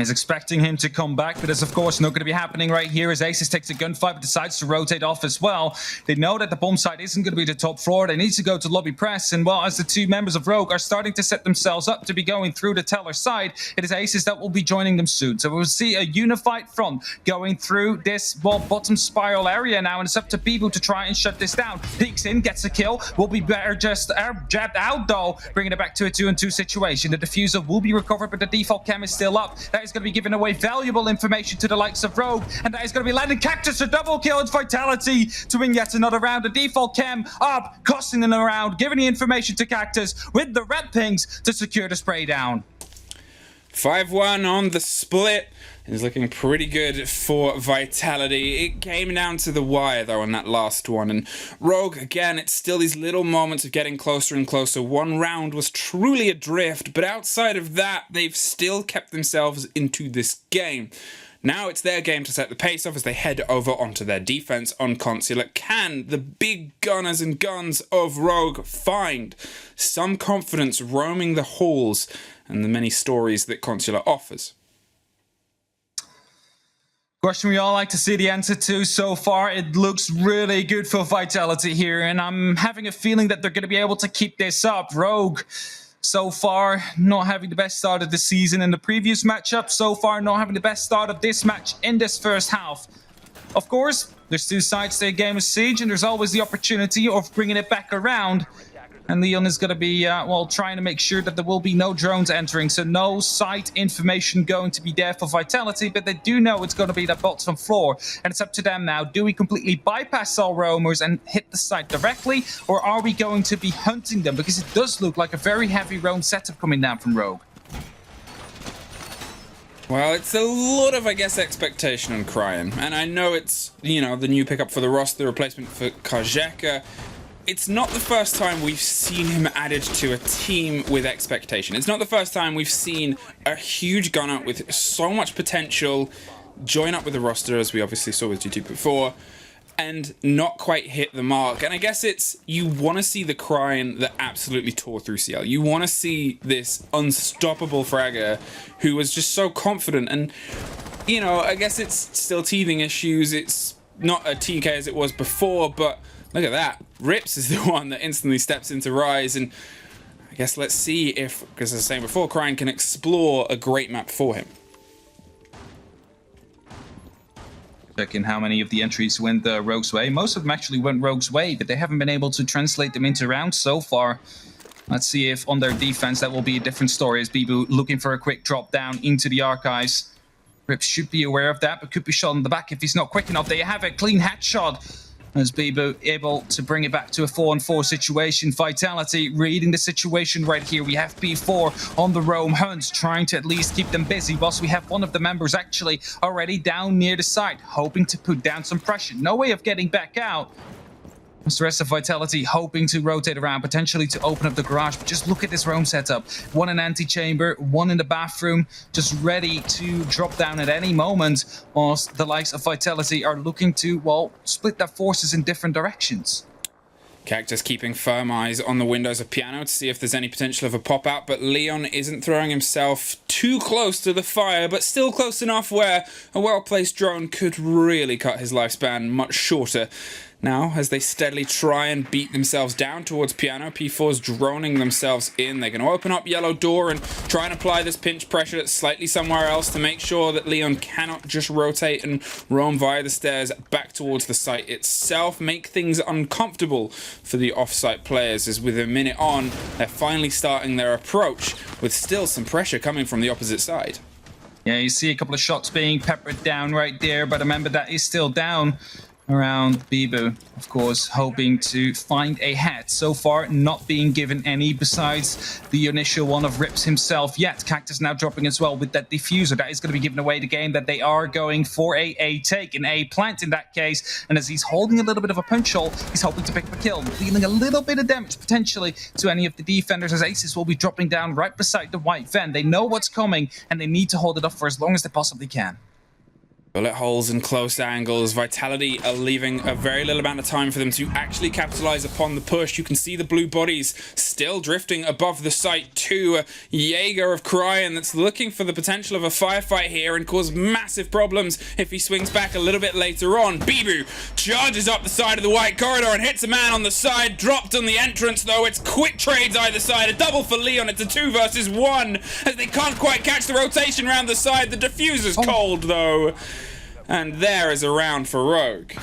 is expecting him to come back, but that's of course not going to be happening right here as Aces takes a gunfight but decides to rotate off as well. They know that the bomb site isn't going to be the top floor. They need to go to lobby press, and well, as the two members of Rogue are starting to set themselves up to be going through the Teller side, it is Aces that will be joining them soon. So we'll see a unified front going through this bottom spiral area now, and it's up to Bibu to try and shut this down. Peeks in, gets a kill, will be better just jabbed out though, bringing it back to a 2-on-2 situation. The diffuser will be recovered, but the default chem is still up. That is going to be giving away valuable information to the likes of Rogue, and that is going to be landing Cactus a double kill and Vitality to win yet another round. The default chem up, costing them around, giving the information to Cactus with the red pings to secure the spray down. 5-1 on the split. It's looking pretty good for Vitality. It came down to the wire, though, on that last one. And Rogue, again, it's still these little moments of getting closer and closer. One round was truly adrift, but outside of that, they've still kept themselves into this game. Now it's their game to set the pace off as they head over onto their defense on Consulate. Can the big gunners and guns of Rogue find some confidence roaming the halls and the many stories that Consulate offers? Question we all like to see the answer to. So far, it looks really good for Vitality here, and I'm having a feeling that they're going to be able to keep this up. Rogue, so far, not having the best start of the season in the previous matchup. So far, not having the best start of this match in this first half. Of course, there's two sides to a game of Siege, and there's always the opportunity of bringing it back around. And Leon is going to be, trying to make sure that there will be no drones entering. So no site information going to be there for Vitality, but they do know it's going to be the bottom floor. And it's up to them now. Do we completely bypass all roamers and hit the site directly? Or are we going to be hunting them? Because it does look like a very heavy roam setup coming down from Rogue. Well, it's a lot of, I guess, expectation on Cryan. And I know it's, the new pickup for the roster, the replacement for Kajeka. It's not the first time we've seen him added to a team with expectation. It's not the first time we've seen a huge gunner with so much potential join up with the roster, as we obviously saw with GT before, and not quite hit the mark. And I guess it's, you want to see the Cryan that absolutely tore through CL. You want to see this unstoppable fragger who was just so confident. And, I guess it's still teething issues. It's not a TK as it was before, but look at that. Rips is the one that instantly steps into Rise, and I guess let's see if, because as I was saying before, Cryan can explore a great map for him. Checking how many of the entries went Rogue's way. Most of them actually went Rogue's way, but they haven't been able to translate them into rounds so far. Let's see if on their defense that will be a different story, as Bibu looking for a quick drop down into the archives. Rips should be aware of that, but could be shot in the back if he's not quick enough. There you have it, clean headshot. As Bibu able to bring it back to a 4-on-4 situation. Vitality reading the situation right here. We have B4 on the roam hunt, trying to at least keep them busy. Whilst we have one of the members actually already down near the site, hoping to put down some pressure. No way of getting back out. The rest of Vitality hoping to rotate around, potentially to open up the garage. But just look at this roam setup. One in antechamber, one in the bathroom, just ready to drop down at any moment. Whilst the likes of Vitality are looking to, split their forces in different directions. Cactus keeping firm eyes on the windows of Piano to see if there's any potential of a pop-out, but Leon isn't throwing himself too close to the fire, but still close enough where a well-placed drone could really cut his lifespan much shorter. Now, as they steadily try and beat themselves down towards Piano, P4's droning themselves in. They're going to open up yellow door and try and apply this pinch pressure that's slightly somewhere else to make sure that Leon cannot just rotate and roam via the stairs back towards the site itself. Make things uncomfortable for the off-site players, as with a minute on, they're finally starting their approach with still some pressure coming from the opposite side. Yeah, you see a couple of shots being peppered down right there, but remember that is still down around Bibu, of course, hoping to find a head. So far, not being given any besides the initial one of Rips himself yet. Cactus now dropping as well with that diffuser. That is going to be giving away the game that they are going for a take, an A plant in that case. And as he's holding a little bit of a punch hole, he's hoping to pick the kill, dealing a little bit of damage potentially to any of the defenders, as Aces will be dropping down right beside the white van. They know what's coming, and they need to hold it up for as long as they possibly can. Bullet holes and close angles. Vitality are leaving a very little amount of time for them to actually capitalize upon the push. You can see the blue bodies still drifting above the site to Jaeger of Cryan that's looking for the potential of a firefight here and cause massive problems if he swings back a little bit later on. Bibu charges up the side of the white corridor and hits a man on the side. Dropped on the entrance though. It's quick trades either side. A double for Leon. It's a 2 versus 1 as they can't quite catch the rotation around the side. The diffuser's cold though. And there is a round for Rogue.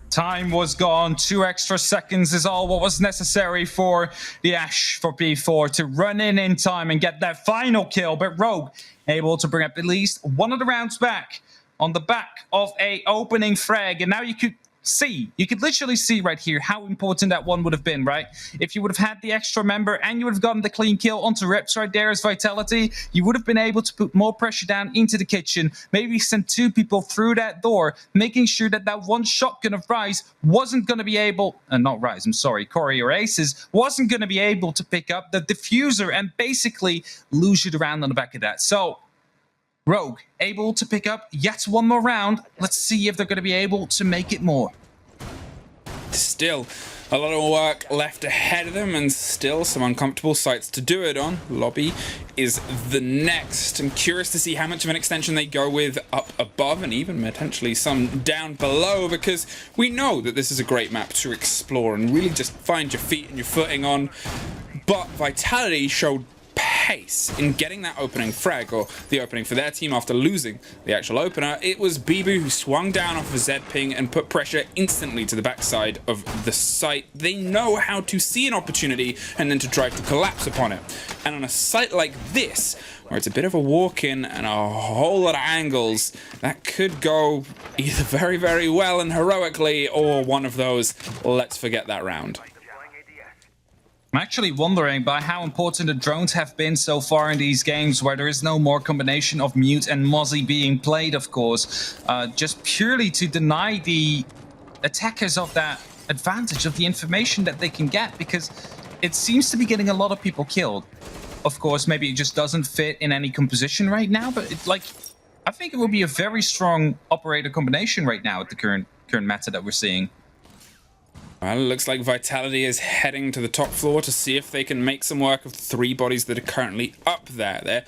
Time was gone. 2 extra seconds is all what was necessary for the Ash for P4 to run in time and get that final kill. But Rogue able to bring up at least one of the rounds back on the back of a opening frag. And now you could literally see right here how important that one would have been, right? If you would have had the extra member and you would have gotten the clean kill onto Rips right there as Vitality, you would have been able to put more pressure down into the kitchen, maybe send 2 people through that door, making sure that that one shotgun of Rise wasn't going to be able, not Rise, I'm sorry, Corey or Aces, wasn't going to be able to pick up the diffuser and basically lose you the round on the back of that. So Rogue able to pick up yet one more round. Let's see if they're going to be able to make it more. Still a lot of work left ahead of them and still some uncomfortable sites to do it on. Lobby is the next. I'm curious to see how much of an extension they go with up above and even potentially some down below, because we know that this is a great map to explore and really just find your feet and your footing on. But Vitality showed pace in getting that opening frag, or the opening for their team after losing the actual opener. It was Bibu who swung down off of Z ping and put pressure instantly to the backside of the site. They know how to see an opportunity and then to try to collapse upon it. And on a site like this, where it's a bit of a walk-in and a whole lot of angles, that could go either very, very well and heroically, or one of those, let's forget that round. I'm actually wondering by how important the drones have been so far in these games, where there is no more combination of Mute and Mozzie being played, of course, just purely to deny the attackers of that advantage of the information that they can get, because it seems to be getting a lot of people killed. Of course, maybe it just doesn't fit in any composition right now, but it's like, I think it will be a very strong operator combination right now at the current meta that we're seeing. Well, it looks like Vitality is heading to the top floor to see if they can make some work of the 3 bodies that are currently up there. They're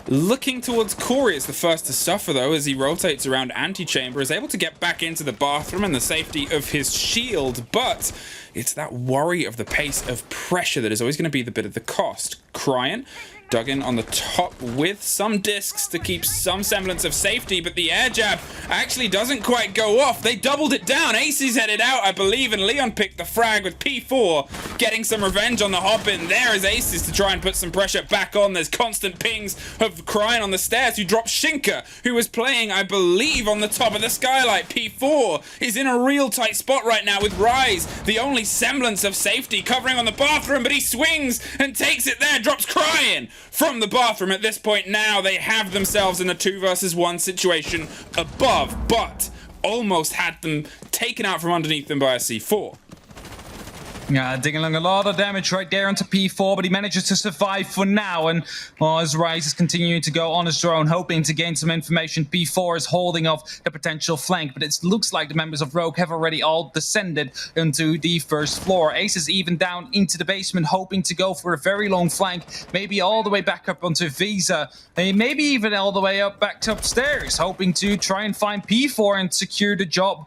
looking towards Corey as the first to suffer, though, as he rotates around Antechamber, is able to get back into the bathroom and the safety of his shield, but it's that worry of the pace of pressure that is always going to be the bit of the cost. Cryan dug in on the top with some discs to keep some semblance of safety, but the air jab actually doesn't quite go off. They doubled it down. Aces headed out, I believe, and Leon picked the frag with P4 getting some revenge on the hop-in. There is Aces to try and put some pressure back on. There's constant pings of Cryan on the stairs, who dropped Shinka, who was playing, I believe, on the top of the skylight. P4 is in a real tight spot right now with Rise, the only semblance of safety covering on the bathroom, but he swings and takes it there, drops Cryan from the bathroom. At this point now, they have themselves in a 2 versus 1 situation above, but almost had them taken out from underneath them by a C4. Yeah, digging along a lot of damage right there onto P4, but he manages to survive for now. And as Rise is continuing to go on his drone, hoping to gain some information, P4 is holding off the potential flank. But it looks like the members of Rogue have already all descended into the first floor. Ace is even down into the basement, hoping to go for a very long flank, maybe all the way back up onto Visa, maybe even all the way up back to upstairs, hoping to try and find P4 and secure the job.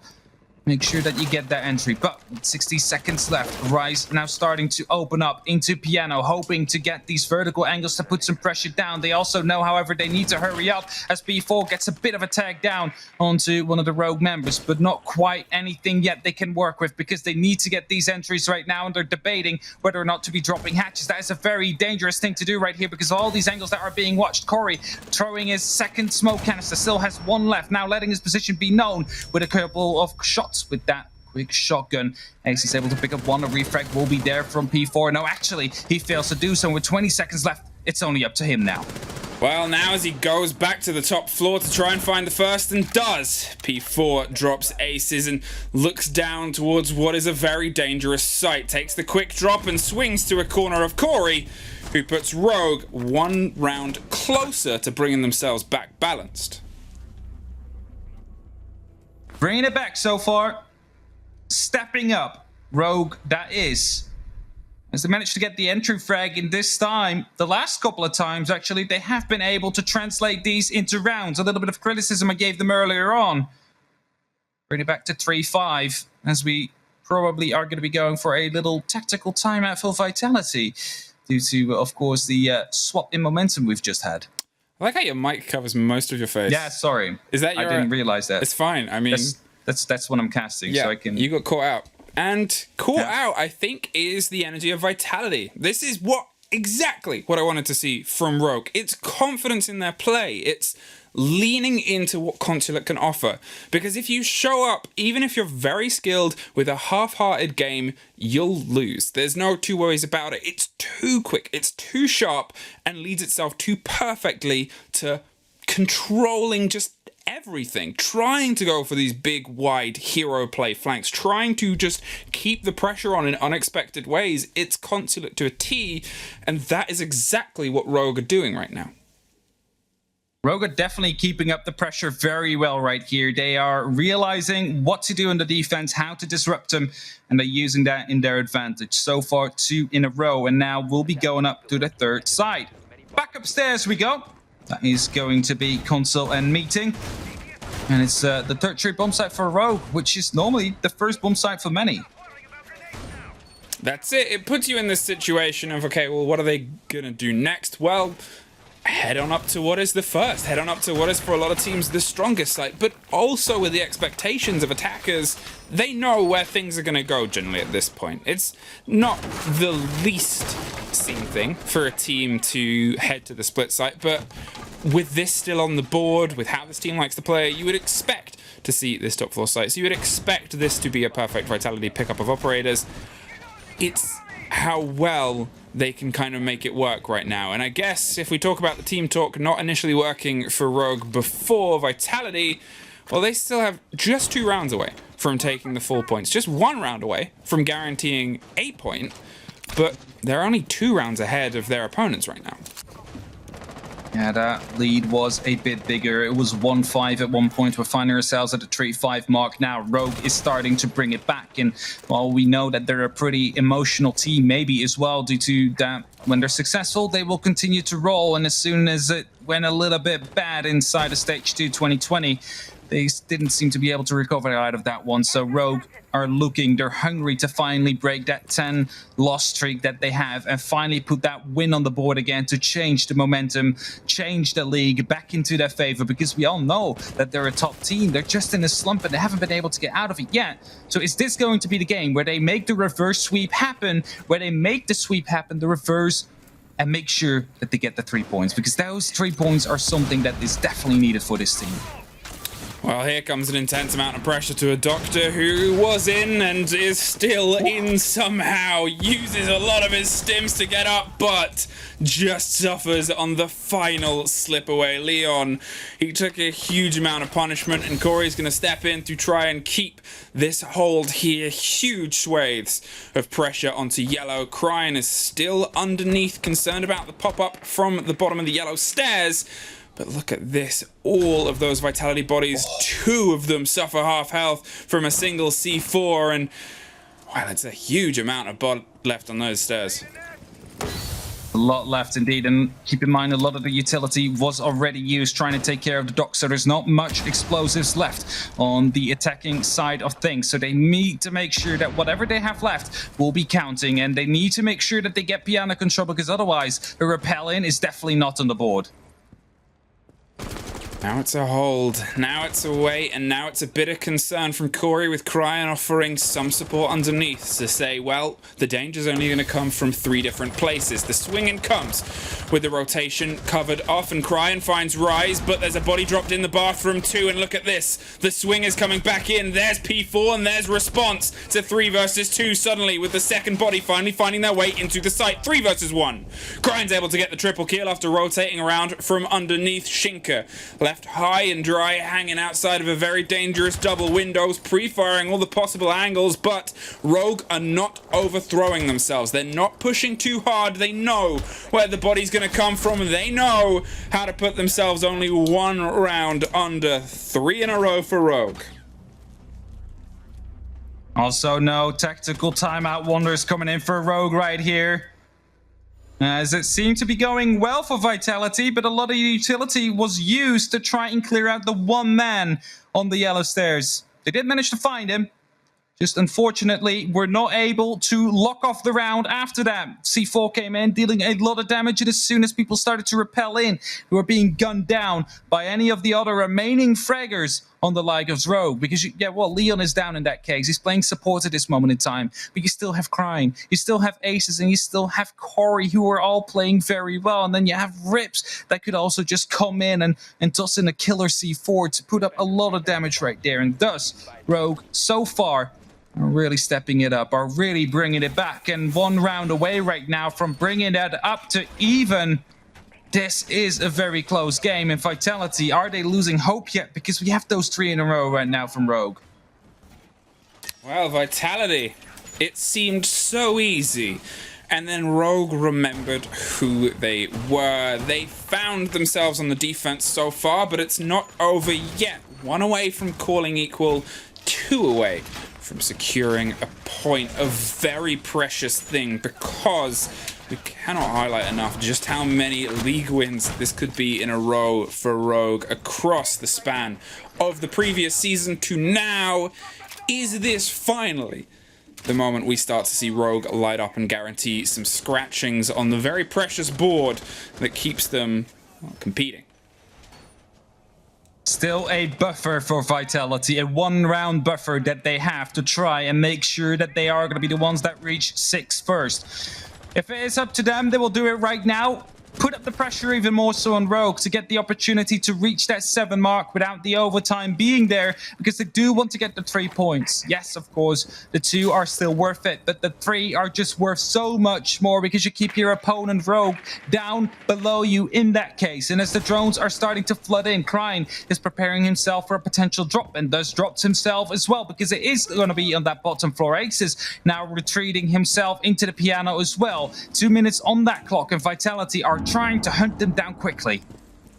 Make sure that you get that entry. But 60 seconds left. Rise now starting to open up into Piano, hoping to get these vertical angles to put some pressure down. They also know, however, they need to hurry up as P4 gets a bit of a tag down onto one of the Rogue members, but not quite anything yet they can work with, because they need to get these entries right now, and they're debating whether or not to be dropping hatches. That is a very dangerous thing to do right here, because all these angles that are being watched. Corey throwing his second smoke canister, still has one left, now letting his position be known with a couple of shots with that quick shotgun. Ace is able to pick up one. A refrag will be there from P4. No, actually, he fails to do so. With 20 seconds left, it's only up to him now. Well, now as he goes back to the top floor to try and find the first, and does, P4 drops Aces and looks down towards what is a very dangerous site. Takes the quick drop and swings to a corner of Corey, who puts Rogue one round closer to bringing themselves back balanced. Bringing it back so far. Stepping up. Rogue, that is. As they managed to get the entry frag in this time, the last couple of times, actually, they have been able to translate these into rounds. A little bit of criticism I gave them earlier on. Bring it back to 3-5, as we probably are going to be going for a little tactical timeout for Vitality, due to, of course, the swap in momentum we've just had. I like how your mic covers most of your face. Yeah, sorry. Is that your... I didn't realize that. It's fine. I mean... That's what I'm casting, yeah, so I can... you got caught out. And caught out, I think, is the energy of Vitality. This is exactly what I wanted to see from Rogue. It's confidence in their play. It's leaning into what Consulate can offer. Because if you show up, even if you're very skilled with a half-hearted game, you'll lose. There's no two ways about it. It's too quick, it's too sharp, and leads itself too perfectly to controlling just everything, trying to go for these big, wide hero play flanks, trying to just keep the pressure on in unexpected ways. It's Consulate to a T, and that is exactly what Rogue are doing right now. Rogue are definitely keeping up the pressure very well right here. They are realizing what to do in the defense, how to disrupt them, and they're using that in their advantage. So far, 2 in a row, and now we'll be going up to the third side. Back upstairs we go. That is going to be console and meeting. And it's the tertiary bomb site for Rogue, which is normally the first bomb site for many. That's it. It puts you in this situation of, okay, well, what are they going to do next? Well, head on up to what is the first. Head on up to what is, for a lot of teams, the strongest site. But also with the expectations of attackers, they know where things are going to go generally at this point. It's not the least seen thing for a team to head to the split site, but with this still on the board, with how this team likes to play, you would expect to see this top 4 site. So you would expect this to be a perfect Vitality pickup of operators. It's how well they can kind of make it work right now. And I guess if we talk about the team talk not initially working for Rogue before Vitality, well, they still have just 2 rounds away from taking the full points. Just 1 round away from guaranteeing a point, but they're only 2 rounds ahead of their opponents right now. Yeah, that lead was a bit bigger. It was 1-5 at one point. We're finding ourselves at the 3-5 mark now. Rogue is starting to bring it back. And while we know that they're a pretty emotional team, maybe as well, due to that when they're successful, they will continue to roll. And as soon as it went a little bit bad inside of Stage 2 2020, they didn't seem to be able to recover out of that one. So Rogue are looking, they're hungry to finally break that 10 loss streak that they have and finally put that win on the board again to change the momentum, change the league back into their favor, because we all know that they're a top team. They're just in a slump and they haven't been able to get out of it yet. So is this going to be the game where they make the reverse sweep happen, where they make the sweep happen, the reverse, and make sure that they get the 3 points? Because those 3 points are something that is definitely needed for this team. Well, here comes an intense amount of pressure to a Doctor who was in and is still in somehow, uses a lot of his stims to get up, but just suffers on the final slip away. Leon, he took a huge amount of punishment, and Corey's going to step in to try and keep this hold here. Huge swathes of pressure onto Yellow. Cryan is still underneath, concerned about the pop-up from the bottom of the Yellow stairs. But look at this, all of those Vitality bodies, 2 of them suffer half health from a single C4, and well, it's a huge amount of bod left on those stairs. A lot left indeed, and keep in mind a lot of the utility was already used trying to take care of the dock, so there's not much explosives left on the attacking side of things. So they need to make sure that whatever they have left will be counting, and they need to make sure that they get piano control, because otherwise the repel-in is definitely not on the board. Now it's a hold, now it's a wait, and now it's a bit of concern from Corey, with Cryan offering some support underneath to say, well, the danger's only going to come from 3 different places. The swinging comes with the rotation covered off, and Cryan finds Rise, but there's a body dropped in the bathroom too, and look at this. The swing is coming back in. There's P4, and there's Response to 3 versus 2 suddenly, with the second body finally finding their way into the site. 3 versus 1. Cryan's able to get the triple kill after rotating around from underneath. Shinka left left high and dry, hanging outside of a very dangerous double windows, pre-firing all the possible angles, but Rogue are not overthrowing themselves. They're not pushing too hard. They know where the body's going to come from. They know how to put themselves only one round under. 3 in a row for Rogue. Also, no tactical timeout wonders coming in for Rogue right here. As it seemed to be going well for Vitality, but a lot of utility was used to try and clear out the one man on the yellow stairs. They did manage to find him. Just unfortunately, we're not able to lock off the round after that. C4 came in, dealing a lot of damage, and as soon as people started to rappel in, who were being gunned down by any of the other remaining fraggers on the like of Rogue. Because, Leon is down in that case. He's playing support at this moment in time. But you still have Crime, you still have Aces, and you still have Corey, who are all playing very well. And then you have Rips that could also just come in and toss in a killer C4 to put up a lot of damage right there. And thus, Rogue, so far, are really stepping it up, are really bringing it back, and 1 round away right now from bringing that up to even. This is a very close game. And Vitality, are they losing hope yet? Because we have those 3 in a row right now from Rogue. Well, Vitality, it seemed so easy. And then Rogue remembered who they were. They found themselves on the defense so far, but it's not over yet. 1 away from calling equal, 2 away from securing a point, a very precious thing, because we cannot highlight enough just how many league wins this could be in a row for Rogue across the span of the previous season to now. Is this finally the moment we start to see Rogue light up and guarantee some scratchings on the very precious board that keeps them competing? Still a buffer for Vitality, a 1 round buffer that they have to try and make sure that they are going to be the ones that reach 6 first. If it is up to them, they will do it right now. Put up the pressure even more so on Rogue to get the opportunity to reach that 7 mark without the overtime being there, because they do want to get the 3 points. Yes, of course, the 2 are still worth it, but the 3 are just worth so much more because you keep your opponent Rogue down below you in that case. And as the drones are starting to flood in, Kryne is preparing himself for a potential drop, and thus drops himself as well, because it is going to be on that bottom floor. Aces now retreating himself into the piano as well. 2 minutes on that clock, and Vitality are trying to hunt them down quickly.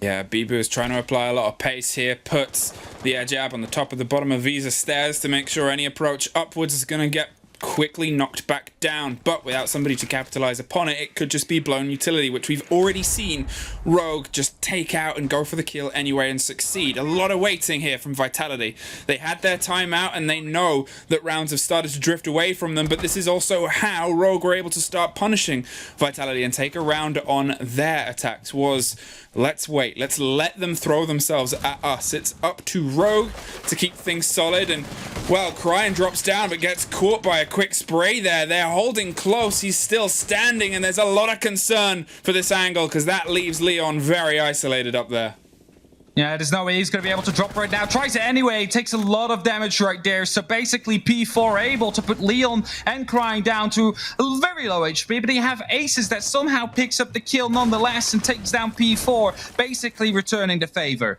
Yeah, Bibu is trying to apply a lot of pace here, puts the air jab on the top of the bottom of Visa stairs to make sure any approach upwards is going to get quickly knocked back down, but without somebody to capitalize upon it, it could just be blown utility, which we've already seen Rogue just take out and go for the kill anyway and succeed. A lot of waiting here from Vitality. They had their timeout and they know that rounds have started to drift away from them, but this is also how Rogue were able to start punishing Vitality and take a round on their attacks. Was let's wait, let's let them throw themselves at us. It's up to Rogue to keep things solid, and well, Kryne drops down but gets caught by a quick spray there. They're holding close, he's still standing, and there's a lot of concern for this angle because that leaves Leon very isolated up there. Yeah, there's no way he's going to be able to drop right now. Tries it anyway. Takes a lot of damage right there. So basically, P4 able to put Leon and Kryne down to a very low HP. But they have Aces that somehow picks up the kill nonetheless and takes down P4, basically returning the favor.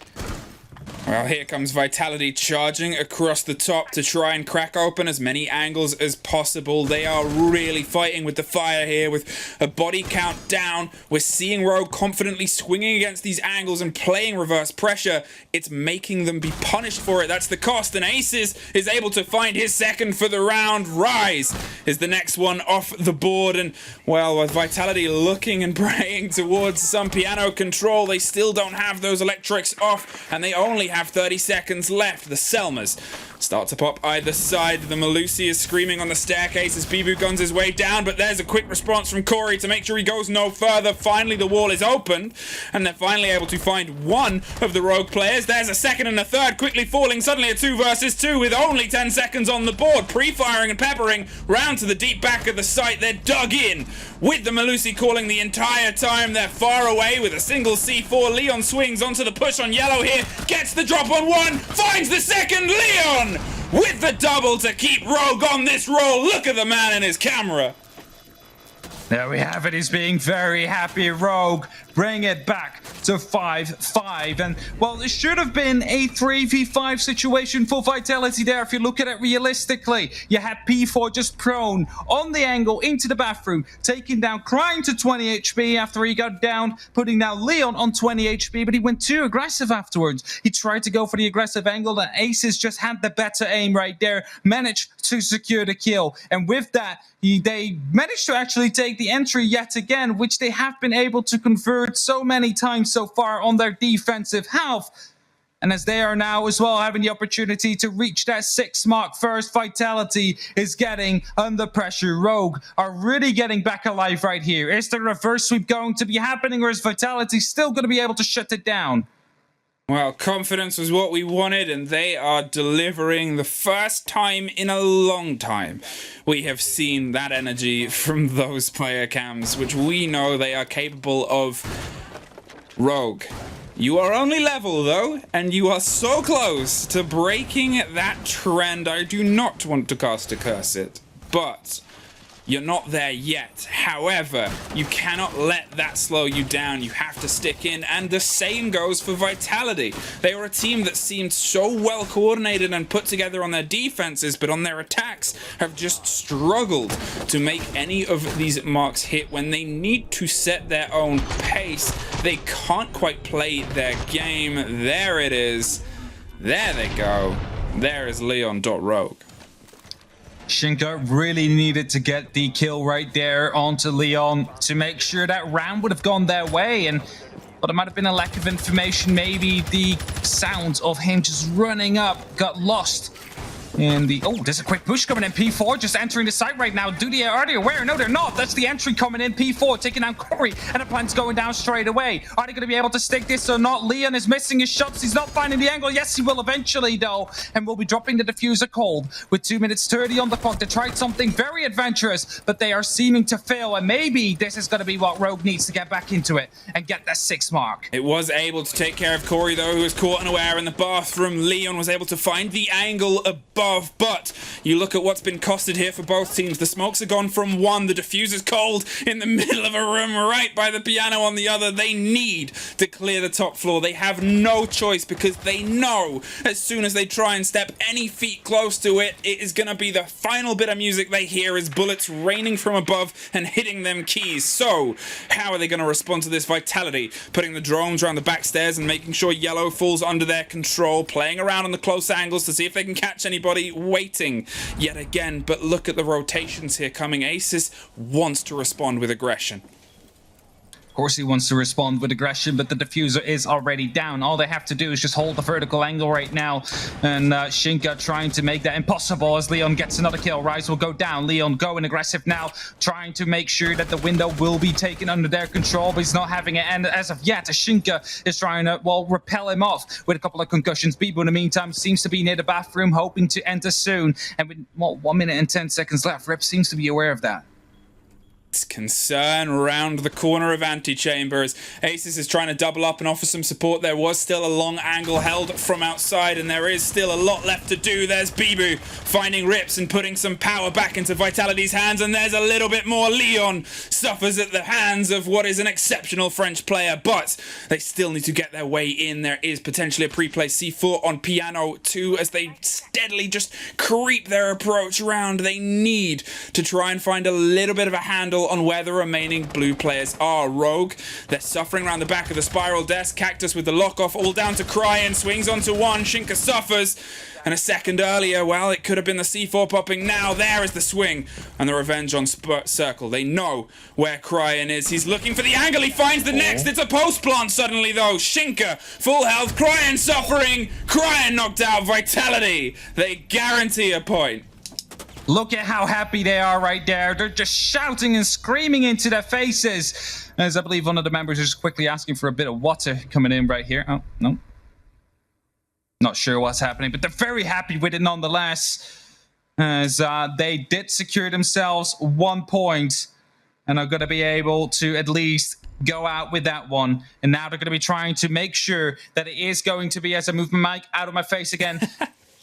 Well, here comes Vitality charging across the top to try and crack open as many angles as possible. They are really fighting with the fire here with a body count down. We're seeing Rogue confidently swinging against these angles and playing reverse pressure. It's making them be punished for it. That's the cost. And Aces is able to find his second for the round. Rise is the next one off the board. And, well, with Vitality looking and praying towards some piano control, they still don't have those electrics off, and they only have 30 seconds left. The Selmas start to pop either side. The Melusi is screaming on the staircase as Bibu guns his way down, but there's a quick response from Corey to make sure he goes no further. Finally, the wall is opened, and they're finally able to find one of the Rogue players. There's a second and a third quickly falling. Suddenly a 2 versus 2 with only 10 seconds on the board. Pre-firing and peppering round to the deep back of the site. They're dug in with the Melusi calling the entire time. They're far away with a single C4. Leon swings onto the push on yellow here, gets the drop on one, finds the second. Leon with the double to keep Rogue on this roll. Look at the man in his camera. There we have it. He's being very happy. Rogue bring it back to 5-5. And, well, it should have been a 3v5 situation for Vitality there if you look at it realistically. You had P4 just prone on the angle into the bathroom, taking down Crying to 20 HP after he got down, putting down Leon on 20 HP, but he went too aggressive afterwards. He tried to go for the aggressive angle, and Aces just had the better aim right there, managed to secure the kill. And with that, they managed to actually take the entry yet again, which they have been able to convert so many times so far on their defensive half. And as they are now as well having the opportunity to reach that 6 mark first, Vitality is getting under pressure. Rogue are really getting back alive right here. Is the reverse sweep going to be happening, or is Vitality still going to be able to shut it down? Well, confidence was what we wanted, and they are delivering the first time in a long time. We have seen that energy from those player cams, which we know they are capable of. Rogue, you are only level, though, and you are so close to breaking that trend. I do not want to cast a curse it, but you're not there yet. However, you cannot let that slow you down. You have to stick in, and the same goes for Vitality. They are a team that seemed so well coordinated and put together on their defenses, but on their attacks have just struggled to make any of these marks hit. When they need to set their own pace, they can't quite play their game. There it is. There they go. There is Leon.Rogue. Shinka really needed to get the kill right there onto Leon to make sure that round would have gone their way. But it might have been a lack of information. Maybe the sounds of him just running up got lost in the... Oh, there's a quick push coming in. P4 just entering the site right now. Are they aware? No, they're not. That's the entry coming in. P4 taking down Corey, and the plan's going down straight away. Are they going to be able to stick this or not? Leon is missing his shots. He's not finding the angle. Yes, he will eventually, though, and will be dropping the diffuser cold with 2 minutes 30 on the clock. They tried something very adventurous, but they are seeming to fail, and maybe this is going to be what Rogue needs to get back into it and get that 6 mark. It was able to take care of Corey, though, who was caught unaware in the bathroom. Leon was able to find the angle above, but you look at what's been costed here for both teams. The smokes are gone from one. The diffuser's cold in the middle of a room right by the piano on the other. They need to clear the top floor. They have no choice, because they know as soon as they try and step any feet close to it, it is going to be the final bit of music they hear is bullets raining from above and hitting them keys. So how are they going to respond to this? Vitality putting the drones around the back stairs and making sure Yellow falls under their control, playing around on the close angles to see if they can catch anybody, waiting yet again. But look at the rotations here coming. Aces wants to respond with aggression. Of course he wants to respond with aggression, but the diffuser is already down. All they have to do is just hold the vertical angle right now. And Shinka trying to make that impossible as Leon gets another kill. Rise will go down. Leon going aggressive now, trying to make sure that the window will be taken under their control, but he's not having it. And as of yet, Shinka is trying to, well, repel him off with a couple of concussions. Bibo, in the meantime, seems to be near the bathroom, hoping to enter soon. And with, well, 1 minute and 10 seconds left, Rip seems to be aware of that. Concern around the corner of Antechambers. Aces is trying to double up and offer some support. There was still a long angle held from outside, and there is still a lot left to do. There's Bibu finding Rips and putting some power back into Vitality's hands, and there's a little bit more. Leon suffers at the hands of what is an exceptional French player, but they still need to get their way in. There is potentially a pre-play C4 on piano too, as they steadily just creep their approach around. They need to try and find a little bit of a handle on where the remaining blue players are. Rogue, they're suffering around the back of the spiral desk. Cactus with the lock off, all down to Cryan, swings onto one. Shinka suffers, and a second earlier, well, it could have been the C4 popping. Now there is the swing and the revenge on Circle. They know where Cryan is. He's looking for the angle. He finds the next. It's a post plant suddenly, though. Shinka full health. Cryan suffering. Cryan knocked out. Vitality, they guarantee a point. Look at how happy they are right there. They're just shouting and screaming into their faces. As I believe one of the members is quickly asking for a bit of water coming in right here. Oh, no. Not sure what's happening, but they're very happy with it nonetheless. As they did secure themselves 1 point and are going to be able to at least go out with that one. And now they're going to be trying to make sure that it is going to be, as I move my mic out of my face again,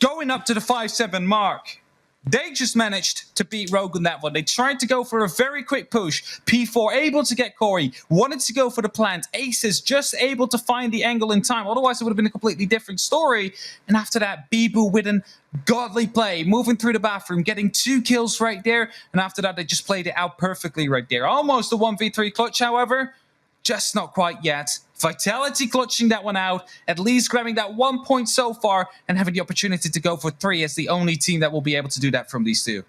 going up to the 5-7 mark. They just managed to beat Rogue on that one. They tried to go for a very quick push. P4 able to get Corey, wanted to go for the plant. Aces just able to find the angle in time. Otherwise, it would have been a completely different story. And after that, Bibu with an godly play, moving through the bathroom, getting 2 kills right there. And after that, they just played it out perfectly right there. Almost a 1v3 clutch, however. Just not quite yet. Vitality clutching that one out, at least grabbing that 1 point so far and having the opportunity to go for 3 as the only team that will be able to do that from these two.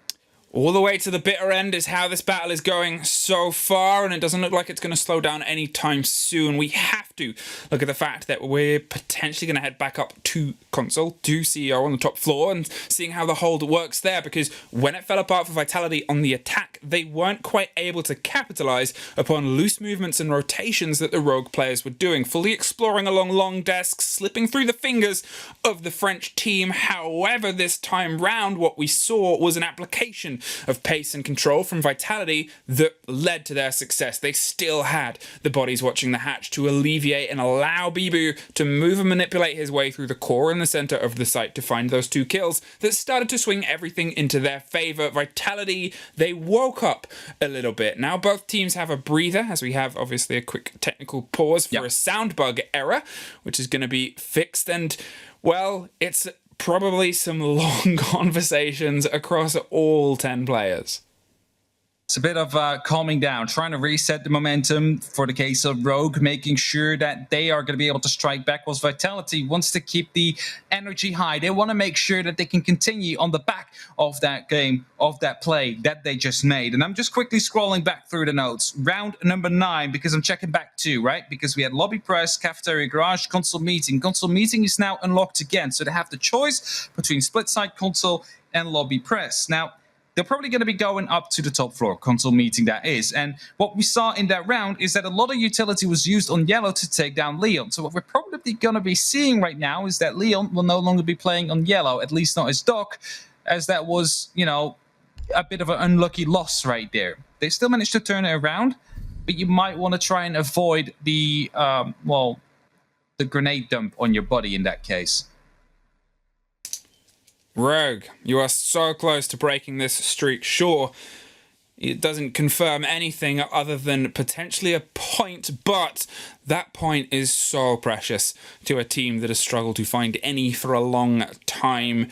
All the way to the bitter end is how this battle is going so far, and it doesn't look like it's going to slow down anytime soon. We have to look at the fact that we're potentially going to head back up to console, to CEO on the top floor, and seeing how the hold works there, because when it fell apart for Vitality on the attack, they weren't quite able to capitalize upon loose movements and rotations that the Rogue players were doing, fully exploring along long desks, slipping through the fingers of the French team. However, this time round, what we saw was an application of pace and control from Vitality that led to their success. They still had the bodies watching the hatch to alleviate and allow Bibu to move and manipulate his way through the core and the center of the site to find those 2 kills that started to swing everything into their favor. Vitality, they woke up a little bit. Now both teams have a breather, as we have obviously a quick technical pause for a sound bug error, which is going to be fixed. And well, it's probably some long conversations across all 10 players. It's a bit of calming down, trying to reset the momentum for the case of Rogue, making sure that they are going to be able to strike back, whilst Vitality wants to keep the energy high. They want to make sure that they can continue on the back of that game, of that play that they just made. And I'm just quickly scrolling back through the notes. Round number 9, because I'm checking back 2, right? Because we had Lobby Press, Cafeteria Garage, Console Meeting. Console Meeting is now unlocked again, so they have the choice between Split Side Console and Lobby Press. Now, they're probably going to be going up to the top floor, Console Meeting that is. And what we saw in that round is that a lot of utility was used on yellow to take down Leon. So what we're probably going to be seeing right now is that Leon will no longer be playing on yellow, at least not as Doc, as that was, you know, a bit of an unlucky loss right there. They still managed to turn it around, but you might want to try and avoid the, the grenade dump on your body in that case. Rogue, you are so close to breaking this streak. Sure, it doesn't confirm anything other than potentially a point, but that point is so precious to a team that has struggled to find any for a long time.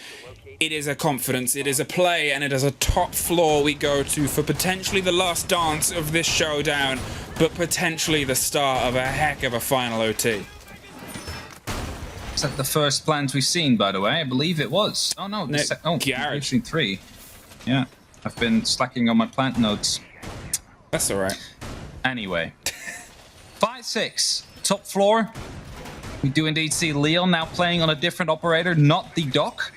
It is a confidence, it is a play, and it is a top floor we go to for potentially the last dance of this showdown, but potentially the start of a heck of a final OT. Is that the first plant we've seen, by the way? I believe it was. Oh, no. We've seen 3. Yeah. I've been slacking on my plant notes. That's all right. Anyway. 5-6. Top floor. We do indeed see Leon now playing on a different operator, not the Doc.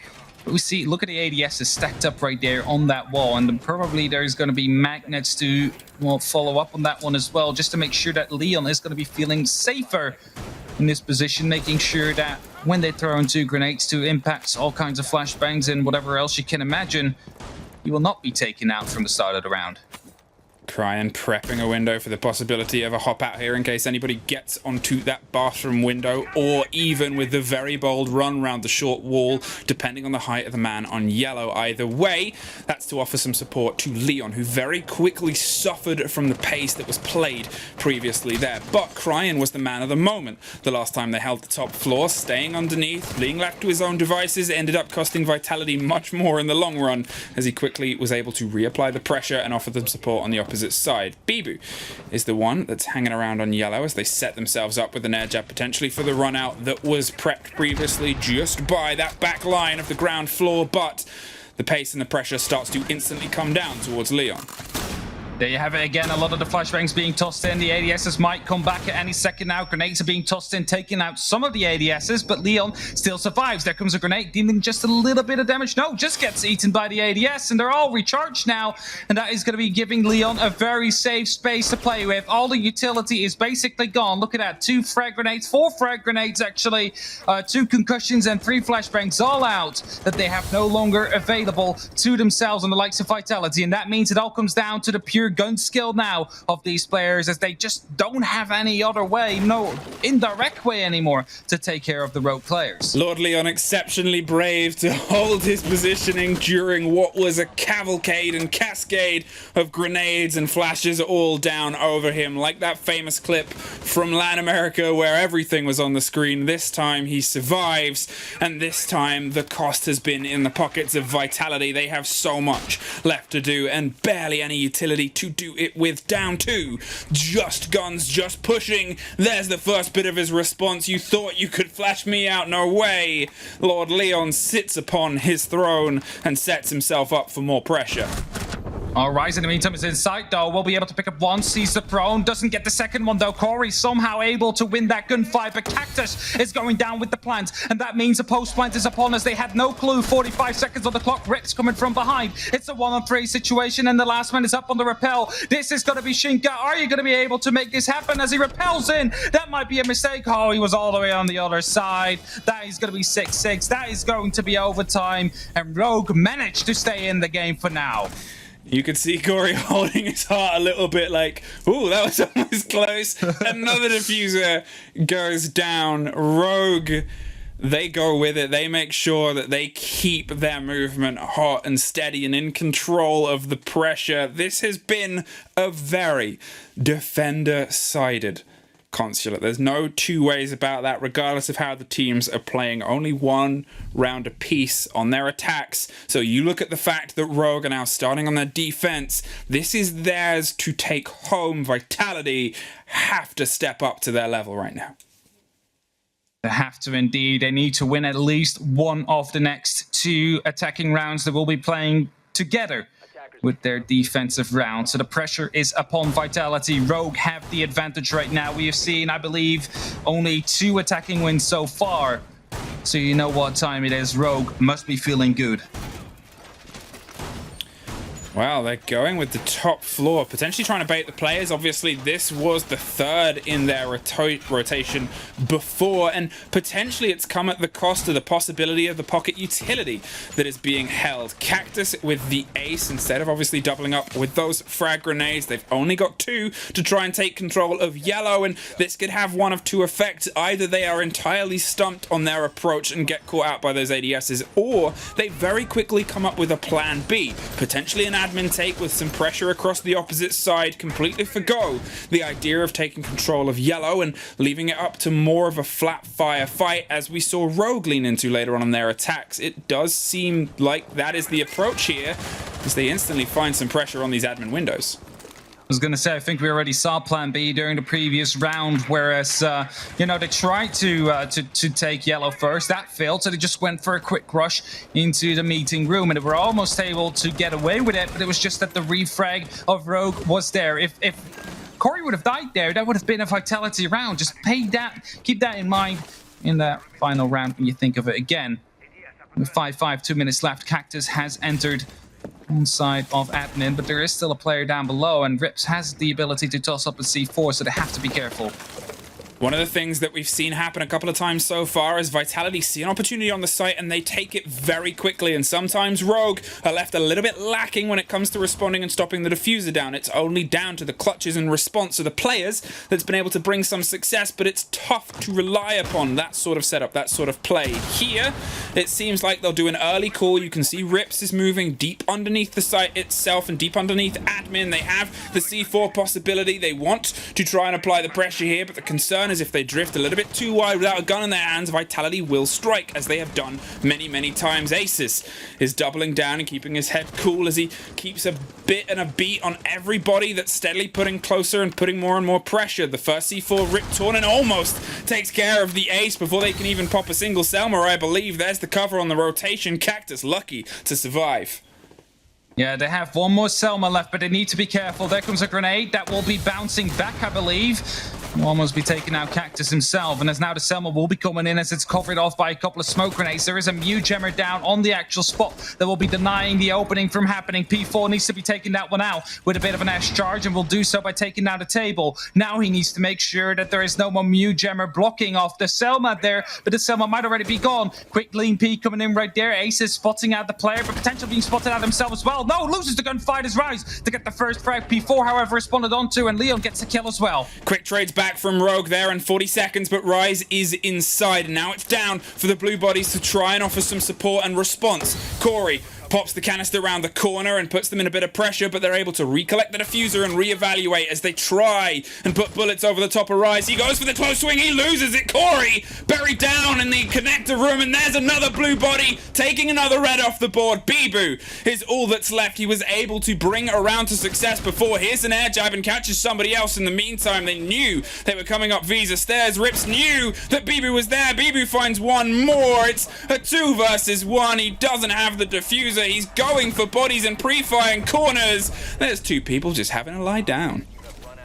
But we see, look at the ADSs stacked up right there on that wall. And then probably there's going to be magnets to, well, follow up on that one as well, just to make sure that Leon is going to be feeling safer in this position, making sure that when they throw in 2 grenades to impacts, all kinds of flashbangs and whatever else you can imagine, you will not be taken out from the start of the round. Cryan prepping a window for the possibility of a hop out here in case anybody gets onto that bathroom window, or even with the very bold run round the short wall, depending on the height of the man on yellow. Either way, that's to offer some support to Leon, who very quickly suffered from the pace that was played previously there. But Cryan was the man of the moment the last time they held the top floor, staying underneath, being left to his own devices, ended up costing Vitality much more in the long run, as he quickly was able to reapply the pressure and offer them support on the opposite side. Bibu is the one that's hanging around on yellow as they set themselves up with an air jab potentially for the run out that was prepped previously just by that back line of the ground floor, but the pace and the pressure starts to instantly come down towards Leon. There you have it again, a lot of the flashbangs being tossed in. The ADSs might come back at any second now. Grenades are being tossed in, taking out some of the ADSs, but Leon still survives. There comes a grenade, dealing just a little bit of damage. No, just gets eaten by the ADS, and they're all recharged now, and that is going to be giving Leon a very safe space to play with. All the utility is basically gone. Look at that, 2 frag grenades, 4 frag grenades actually, 2 concussions and 3 flashbangs all out that they have no longer available to themselves on the likes of Vitality, and that means it all comes down to the pure pure gun skill now of these players, as they just don't have any other way, no indirect way anymore to take care of the rogue players. Lord Leon exceptionally brave to hold his positioning during what was a cavalcade and cascade of grenades and flashes all down over him, like that famous clip from Latin America where everything was on the screen. This time he survives, and this time the cost has been in the pockets of Vitality. They have so much left to do and barely any utility to do it with, down to just guns, just pushing. There's the first bit of his response. You thought you could flash me out? No way. Lord Leon sits upon his throne and sets himself up for more pressure. All right, in the meantime, it's inside, though. We'll be able to pick up one, sees the prone, doesn't get the second one, though. Corey somehow able to win that gunfight, but Cactus is going down with the plant, and that means the post plant is upon us. They had no clue. 45 seconds on the clock. Rips coming from behind. It's a 1-on-3 situation, and the last man is up on the rappel. This is going to be Shinka. Are you going to be able to make this happen as he rappels in? That might be a mistake. Oh, he was all the way on the other side. That is going to be 6-6. That is going to be overtime, and Rogue managed to stay in the game for now. You could see Corey holding his heart a little bit like, ooh, that was almost close. Another diffuser goes down. Rogue, they go with it. They make sure that they keep their movement hot and steady and in control of the pressure. This has been a very defender-sided Consulate. There's no two ways about that, regardless of how the teams are playing. Only one round apiece on their attacks. So you look at the fact that Rogue are now starting on their defense. This is theirs to take home. Vitality have to step up to their level right now. They have to indeed. They need to win at least one of the next two attacking rounds that will be playing together with their defensive round. So the pressure is upon Vitality. Rogue have the advantage right now. We have seen, I believe, only 2 attacking wins so far. So you know what time it is. Rogue must be feeling good. Wow, they're going with the top floor, potentially trying to bait the players. Obviously, this was the third in their rotation before, and potentially it's come at the cost of the possibility of the pocket utility that is being held. Cactus with the ace, instead of obviously doubling up with those frag grenades. They've only got 2 to try and take control of yellow, and this could have one of 2 effects. Either they are entirely stumped on their approach and get caught out by those ADSs, or they very quickly come up with a plan B, potentially an admin take with some pressure across the opposite side, completely forgo the idea of taking control of yellow and leaving it up to more of a flat fire fight, as we saw Rogue lean into later on in their attacks. It does seem like that is the approach here, as they instantly find some pressure on these admin windows. I was going to say, I think we already saw Plan B during the previous round, whereas, you know, they tried to take yellow first. That failed, so they just went for a quick rush into the meeting room, and they were almost able to get away with it, but it was just that the refrag of Rogue was there. If Corey would have died there, that would have been a Vitality round. Just keep that in mind in that final round when you think of it again. With 5-5, 2 minutes left, Cactus has entered on side of admin, but there is still a player down below, and Rips has the ability to toss up a C4, so they have to be careful. One of the things that we've seen happen a couple of times so far is Vitality see an opportunity on the site and they take it very quickly, and sometimes Rogue are left a little bit lacking when it comes to responding and stopping the diffuser down. It's only down to the clutches and response of the players that's been able to bring some success, but it's tough to rely upon that sort of setup, that sort of play. Here, it seems like they'll do an early call. You can see Rips is moving deep underneath the site itself and deep underneath admin. They have the C4 possibility. They want to try and apply the pressure here, but the concern is if they drift a little bit too wide without a gun in their hands, Vitality will strike, as they have done many, many times. Aces is doubling down and keeping his head cool as he keeps a bit and a beat on everybody that's steadily putting closer and putting more and more pressure. The first C4 Rip Torn and almost takes care of the ace before they can even pop a single Selma, I believe. There's the cover on the rotation. Cactus lucky to survive. Yeah, they have one more Selma left, but they need to be careful. There comes a grenade that will be bouncing back, I believe. will almost be taking out Cactus himself, and as now the Selma will be coming in as it's covered off by a couple of smoke grenades. There is a Mew Gemmer down on the actual spot that will be denying the opening from happening. P4 needs to be taking that one out with a bit of an Ash charge, and will do so by taking down the table. Now he needs to make sure that there is no more Mew Gemmer blocking off the Selma there, but the Selma might already be gone. Quick lean P coming in right there. Ace is spotting out the player, but potentially being spotted out himself as well. No, loses the gunfight as Rise to get the first frag. P4, however, responded onto, and Leon gets a kill as well. Quick trades back from Rogue there in 40 seconds, but Rise is inside. Now it's down for the blue bodies to try and offer some support and response. Corey pops the canister around the corner and puts them in a bit of pressure, but they're able to recollect the diffuser and reevaluate as they try and put bullets over the top of Rise. He goes for the close swing, he loses it. Corey buried down in the connector room, and there's another blue body taking another red off the board. Bibu is all that's left. He was able to bring around to success before. Here's an air jab and catches somebody else. In the meantime, they knew they were coming up Visa stairs. Rips knew that Bibu was there. Bibu finds one more. It's a 2 versus 1. He doesn't have the diffuser. He's going for bodies and pre-firing corners. There's 2 people just having a lie down.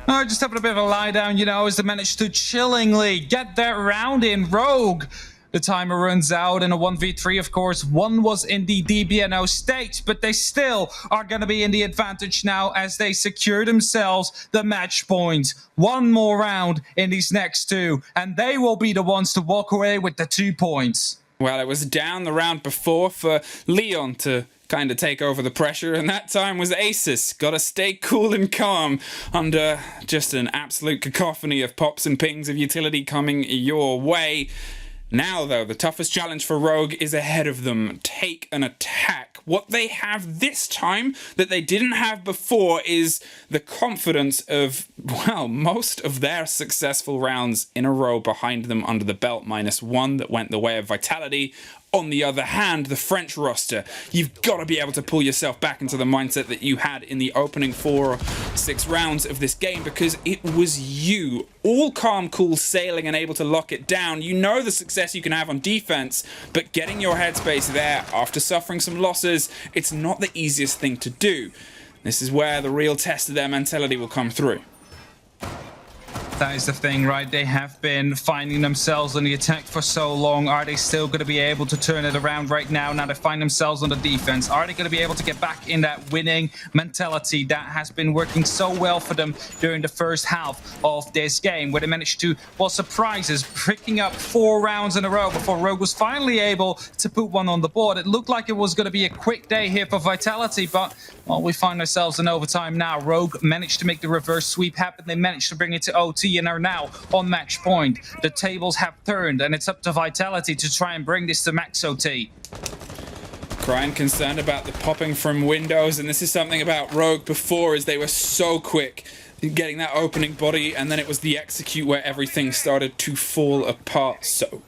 Oh, just having a bit of a lie down, you know, as they managed to chillingly get that round in. Rogue, the timer runs out in a 1v3, of course. One was in the DBNO state, but they still are going to be in the advantage now as they secure themselves the match point. One more round in these next 2, and they will be the ones to walk away with the 2 points. Well, it was down the round before for Leon to kind of take over the pressure, and that time was Asus. Gotta stay cool and calm under just an absolute cacophony of pops and pings of utility coming your way. Now, though, the toughest challenge for Rogue is ahead of them. Take an attack. What they have this time that they didn't have before is the confidence of, well, most of their successful rounds in a row behind them under the belt, -1 that went the way of Vitality. On the other hand, the French roster, you've got to be able to pull yourself back into the mindset that you had in the opening 4 or 6 rounds of this game, because it was you, all calm, cool, sailing and able to lock it down. You know the success you can have on defense, but getting your headspace there after suffering some losses, it's not the easiest thing to do. This is where the real test of their mentality will come through. That is the thing, right? They have been finding themselves on the attack for so long. Are they still going to be able to turn it around right now? Now they find themselves on the defense. Are they going to be able to get back in that winning mentality that has been working so well for them during the first half of this game, where they managed to, well, surprises, picking up 4 rounds in a row before Rogue was finally able to put one on the board. It looked like it was going to be a quick day here for Vitality, but, well, we find ourselves in overtime now. Rogue managed to make the reverse sweep happen. They managed to bring it to OT and are now on match point. The tables have turned, and it's up to Vitality to try and bring this to max OT. Brian concerned about the popping from windows, and this is something about Rogue before, is they were so quick in getting that opening body, and then it was the execute where everything started to fall apart. So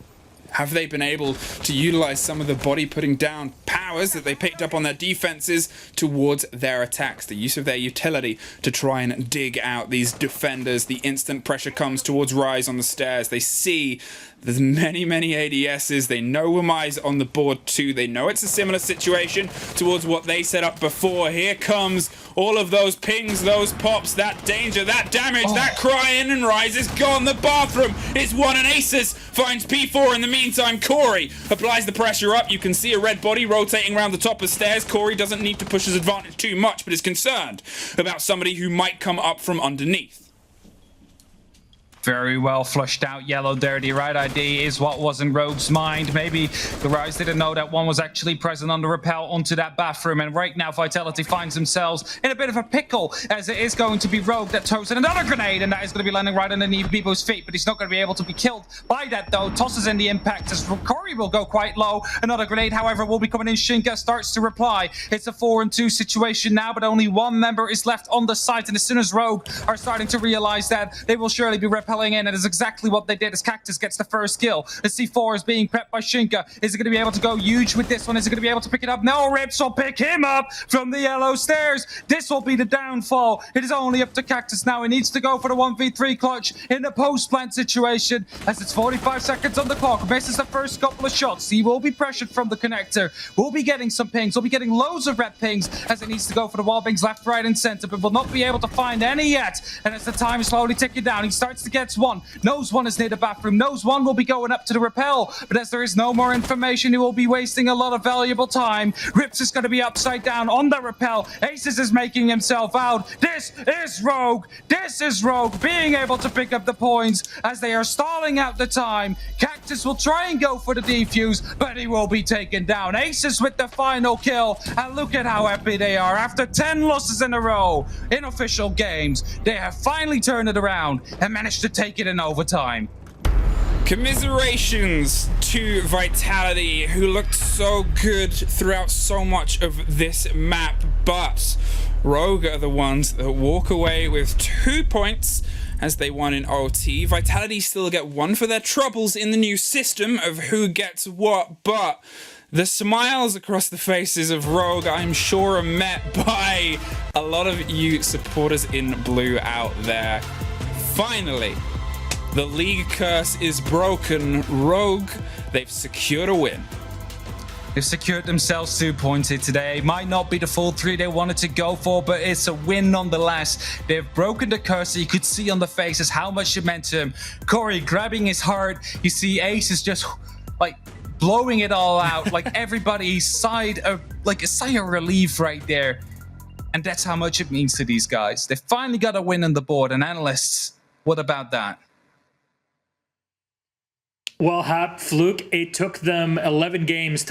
have they been able to utilize some of the body putting down powers that they picked up on their defenses towards their attacks? The use of their utility to try and dig out these defenders. The instant pressure comes towards Rise on the stairs. They see there's many ADSs. They know Wamai's on the board too. They know it's a similar situation towards what they set up before. Here comes all of those pings, those pops, that danger, that damage, that crying, and Rise is gone. The bathroom is won, and Asus finds P4 in the meantime. Corey applies the pressure up. You can see a red body rotating around the top of the stairs. Corey doesn't need to push his advantage too much, but is concerned about somebody who might come up from underneath. Very well flushed out yellow there. The right ID is what was in Rogue's mind. Maybe the Rise didn't know that one was actually present on the rappel onto that bathroom. And right now, Vitality finds themselves in a bit of a pickle, as it is going to be Rogue that throws in another grenade, and that is going to be landing right underneath Bibo's feet. But he's not going to be able to be killed by that, though. Tosses in the impact as Corey will go quite low. Another grenade, however, will be coming in. Shinka starts to reply. It's a 4-2 situation now, but only one member is left on the site. And as soon as Rogue are starting to realize that, they will surely be repelling in. And is exactly what they did as Cactus gets the first kill. The C4 is being prepped by Shinka. Is it going to be able to go huge with this one? Is it going to be able to pick it up? No, Rips will pick him up from the yellow stairs. This will be the downfall. It is only up to Cactus now. He needs to go for the 1v3 clutch in the post-plant situation, as it's 45 seconds on the clock. Misses the first couple of shots. He will be pressured from the connector. We'll be getting some pings. We'll be getting loads of red pings as it needs to go for the wall pings left, right, and center, but will not be able to find any yet. And as the time is slowly ticking down, he starts to get gets one. Knows one is near the bathroom. Knows one will be going up to the rappel. But as there is no more information, he will be wasting a lot of valuable time. Rips is going to be upside down on the rappel. Aces is making himself out. This is Rogue. This is Rogue being able to pick up the points as they are stalling out the time. Cactus will try and go for the defuse, but he will be taken down. Aces with the final kill. And look at how happy they are. After 10 losses in a row in official games, they have finally turned it around and managed to take it in overtime. Commiserations to Vitality, who looked so good throughout so much of this map, but Rogue are the ones that walk away with 2 points as they won in OT. Vitality still get 1 for their troubles in the new system of who gets what, but the smiles across the faces of Rogue, I'm sure, are met by a lot of you supporters in blue out there. Finally, the league curse is broken. Rogue, they've secured a win. They've secured themselves 2 points here today. Might not be the full 3 they wanted to go for, but it's a win nonetheless. They've broken the curse. You could see on the faces how much it meant to him. Corey grabbing his heart. You see Ace is just like blowing it all out. Like everybody sighed a sigh of relief right there. And that's how much it means to these guys. They finally got a win on the board. And analysts, what about that? Well, Hap, Fluke, it took them 11 games to